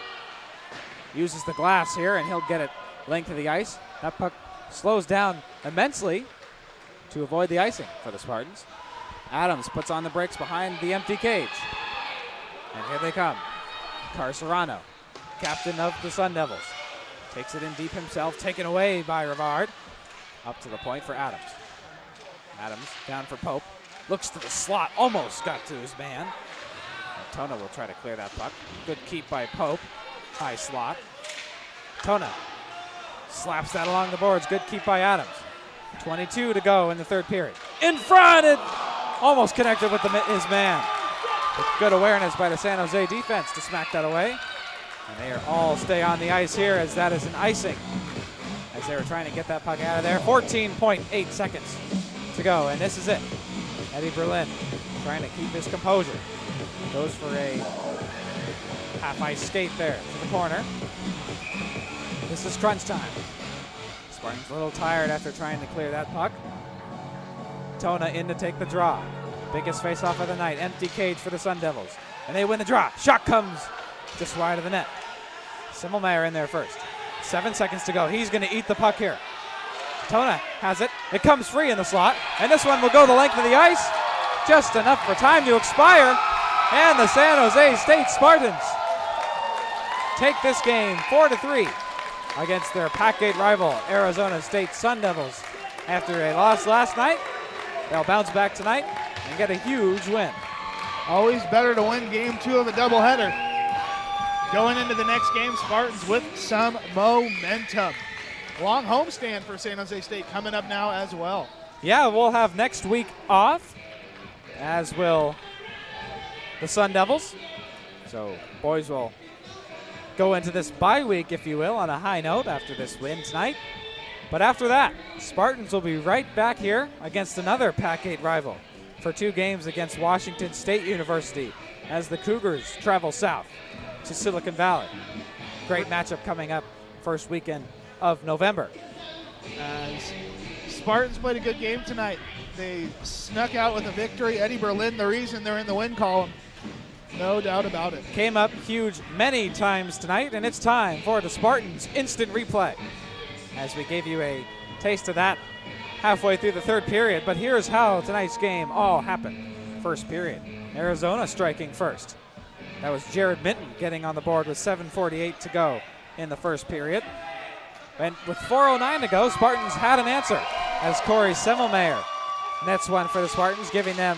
Uses the glass here, and he'll get it length of the ice. That puck slows down immensely to avoid the icing for the Spartans. Adams puts on the brakes behind the empty cage. And here they come. Carcerano, captain of the Sun Devils. Takes it in deep himself, taken away by Rivard. Up to the point for Adams. Adams down for Pope. Looks to the slot, almost got to his man. And Tona will try to clear that puck. Good keep by Pope. High slot. Tona slaps that along the boards. Good keep by Adams. 22 to go in the third period. In front, it almost connected with his man. But good awareness by the San Jose defense to smack that away. And they are all stay on the ice here as that is an icing. As they were trying to get that puck out of there. 14.8 seconds to go, and this is it. Eddie Berlin trying to keep his composure. Goes for a half-ice skate there to the corner. This is crunch time. Spartans a little tired after trying to clear that puck. Tona in to take the draw. Biggest face-off of the night. Empty cage for the Sun Devils. And they win the draw. Shot comes just wide of the net. Simmelmeyer in there first. 7 seconds to go. He's going to eat the puck here. Tona has it. It comes free in the slot. And this one will go the length of the ice. Just enough for time to expire. And the San Jose State Spartans take this game 4-3 against their Pac-8 rival, Arizona State Sun Devils. After a loss last night, they'll bounce back tonight and get a huge win. Always better to win game 2 of a doubleheader. Going into the next game, Spartans with some momentum. Long homestand for San Jose State coming up now as well. Yeah, we'll have next week off, as will the Sun Devils. So boys will go into this bye week, if you will, on a high note after this win tonight. But after that, Spartans will be right back here against another Pac-8 rival for 2 games against Washington State University as the Cougars travel south to Silicon Valley. Great matchup coming up first weekend of November. As Spartans played a good game tonight. They snuck out with a victory. Eddie Berlin, the reason they're in the win column. No doubt about it. Came up huge many times tonight, and it's time for the Spartans instant replay. As we gave you a taste of that halfway through the third period, but here's how tonight's game all happened. First period, Arizona striking first. That was Jared Minton getting on the board with 7:48 to go in the first period. And with 4:09 to go, Spartans had an answer as Corey Semmelmeyer nets one for the Spartans, giving them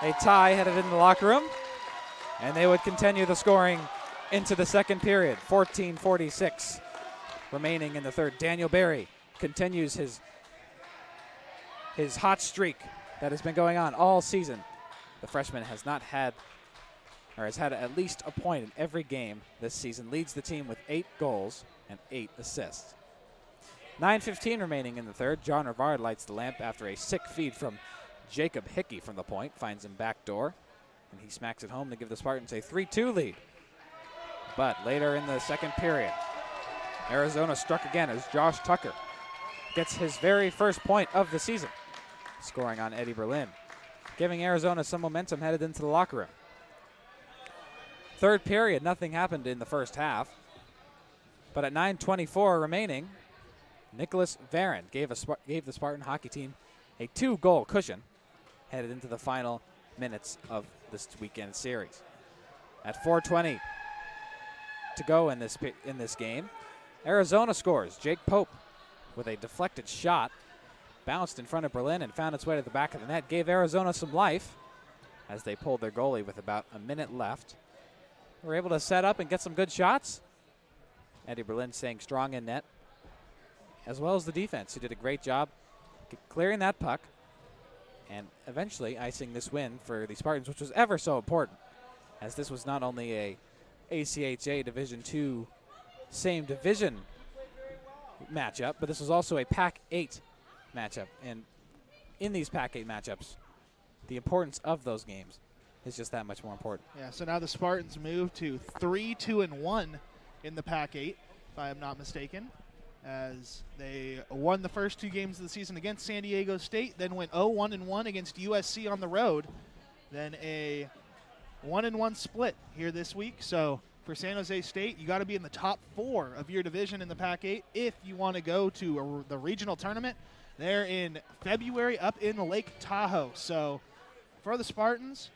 a tie headed into the locker room. And they would continue the scoring into the second period. 14:46 remaining in the third. Daniel Berry continues his hot streak that has been going on all season. The freshman has had at least a point in every game this season. Leads the team with 8 goals and 8 assists. 9:15 remaining in the third. John Rivard lights the lamp after a sick feed from Jacob Hickey from the point. Finds him backdoor, and he smacks it home to give the Spartans a 3-2 lead. But later in the second period, Arizona struck again as Josh Tucker gets his very first point of the season, scoring on Eddie Berlin, giving Arizona some momentum headed into the locker room. Third period, nothing happened in the first half. But at 9:24 remaining, Nicholas Varon gave the Spartan hockey team a 2-goal cushion headed into the final minutes of this weekend series. At 4:20 to go in this game, Arizona scores. Jake Pope with a deflected shot bounced in front of Berlin and found its way to the back of the net. Gave Arizona some life as they pulled their goalie with about a minute left. They were able to set up and get some good shots. Eddie Berlin staying strong in net, as well as the defense, who did a great job clearing that puck and eventually icing this win for the Spartans, which was ever so important, as this was not only a ACHA Division II same division matchup, but this was also a Pac-8 matchup. And in these Pac-8 matchups, the importance of those games is just that much more important. Yeah, so now the Spartans move to 3-2-1 in the Pac-8, if I am not mistaken, as they won the first 2 games of the season against San Diego State, then went 0-1-1 against USC on the road, then a 1-1 split here this week. So for San Jose State, you got to be in the top 4 of your division in the Pac-8 if you want to go to the regional tournament there in February up in Lake Tahoe. So for the Spartans,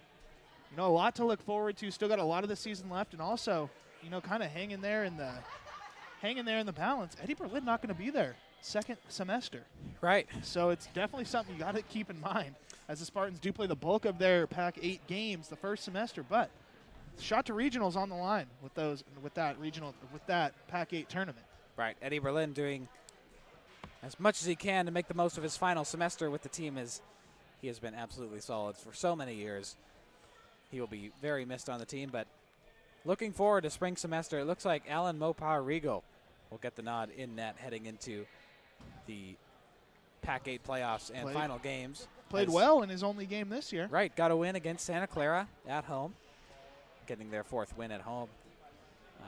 a lot to look forward to. Still got a lot of the season left, and also, kind of hanging there in the balance. Eddie Berlin not going to be there second semester. Right. So it's definitely something you got to keep in mind as the Spartans do play the bulk of their Pac-8 games the first semester. But shot to regionals on the line with that Pac-8 tournament. Right. Eddie Berlin doing as much as he can to make the most of his final semester with the team, as he has been absolutely solid for so many years. He will be very missed on the team, but looking forward to spring semester. It looks like Alan Mopar-Rigo will get the nod in net heading into the Pac-8 playoffs and final games. Played well in his only game this year. Right, got a win against Santa Clara at home, getting their 4th win at home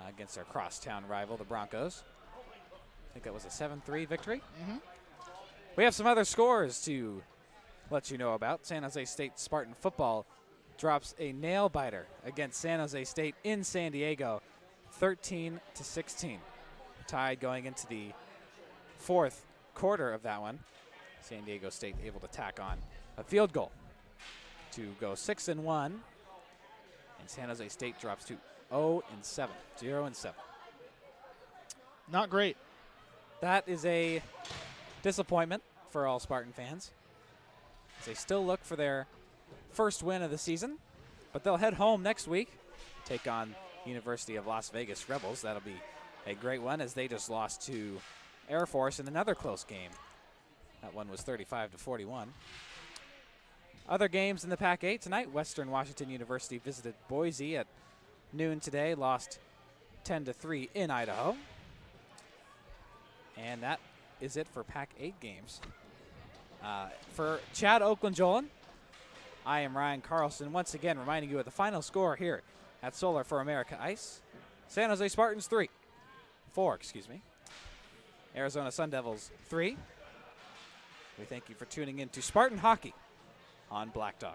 against their crosstown rival, the Broncos. I think that was a 7-3 victory. We have some other scores to let you know about. San Jose State Spartan football drops a nail-biter against San Jose State in San Diego, 13-16. Tied going into the 4th quarter of that one. San Diego State able to tack on a field goal to go 6-1, and San Jose State drops to 0-7. Not great. That is a disappointment for all Spartan fans. They still look for their first win of the season, but they'll head home next week, take on University of Las Vegas Rebels. That'll be a great one, as they just lost to Air Force in another close game. That one was 35-41. Other games in the Pac-8 tonight. Western Washington University visited Boise at noon today, lost 10-3 in Idaho. And that is it for Pac-8 games. For Chad Oakland-Jolan, I am Ryan Carlson, once again reminding you of the final score here at Solar for America Ice. San Jose Spartans 4. Arizona Sun Devils 3. We thank you for tuning in to Spartan Hockey on Black Dog.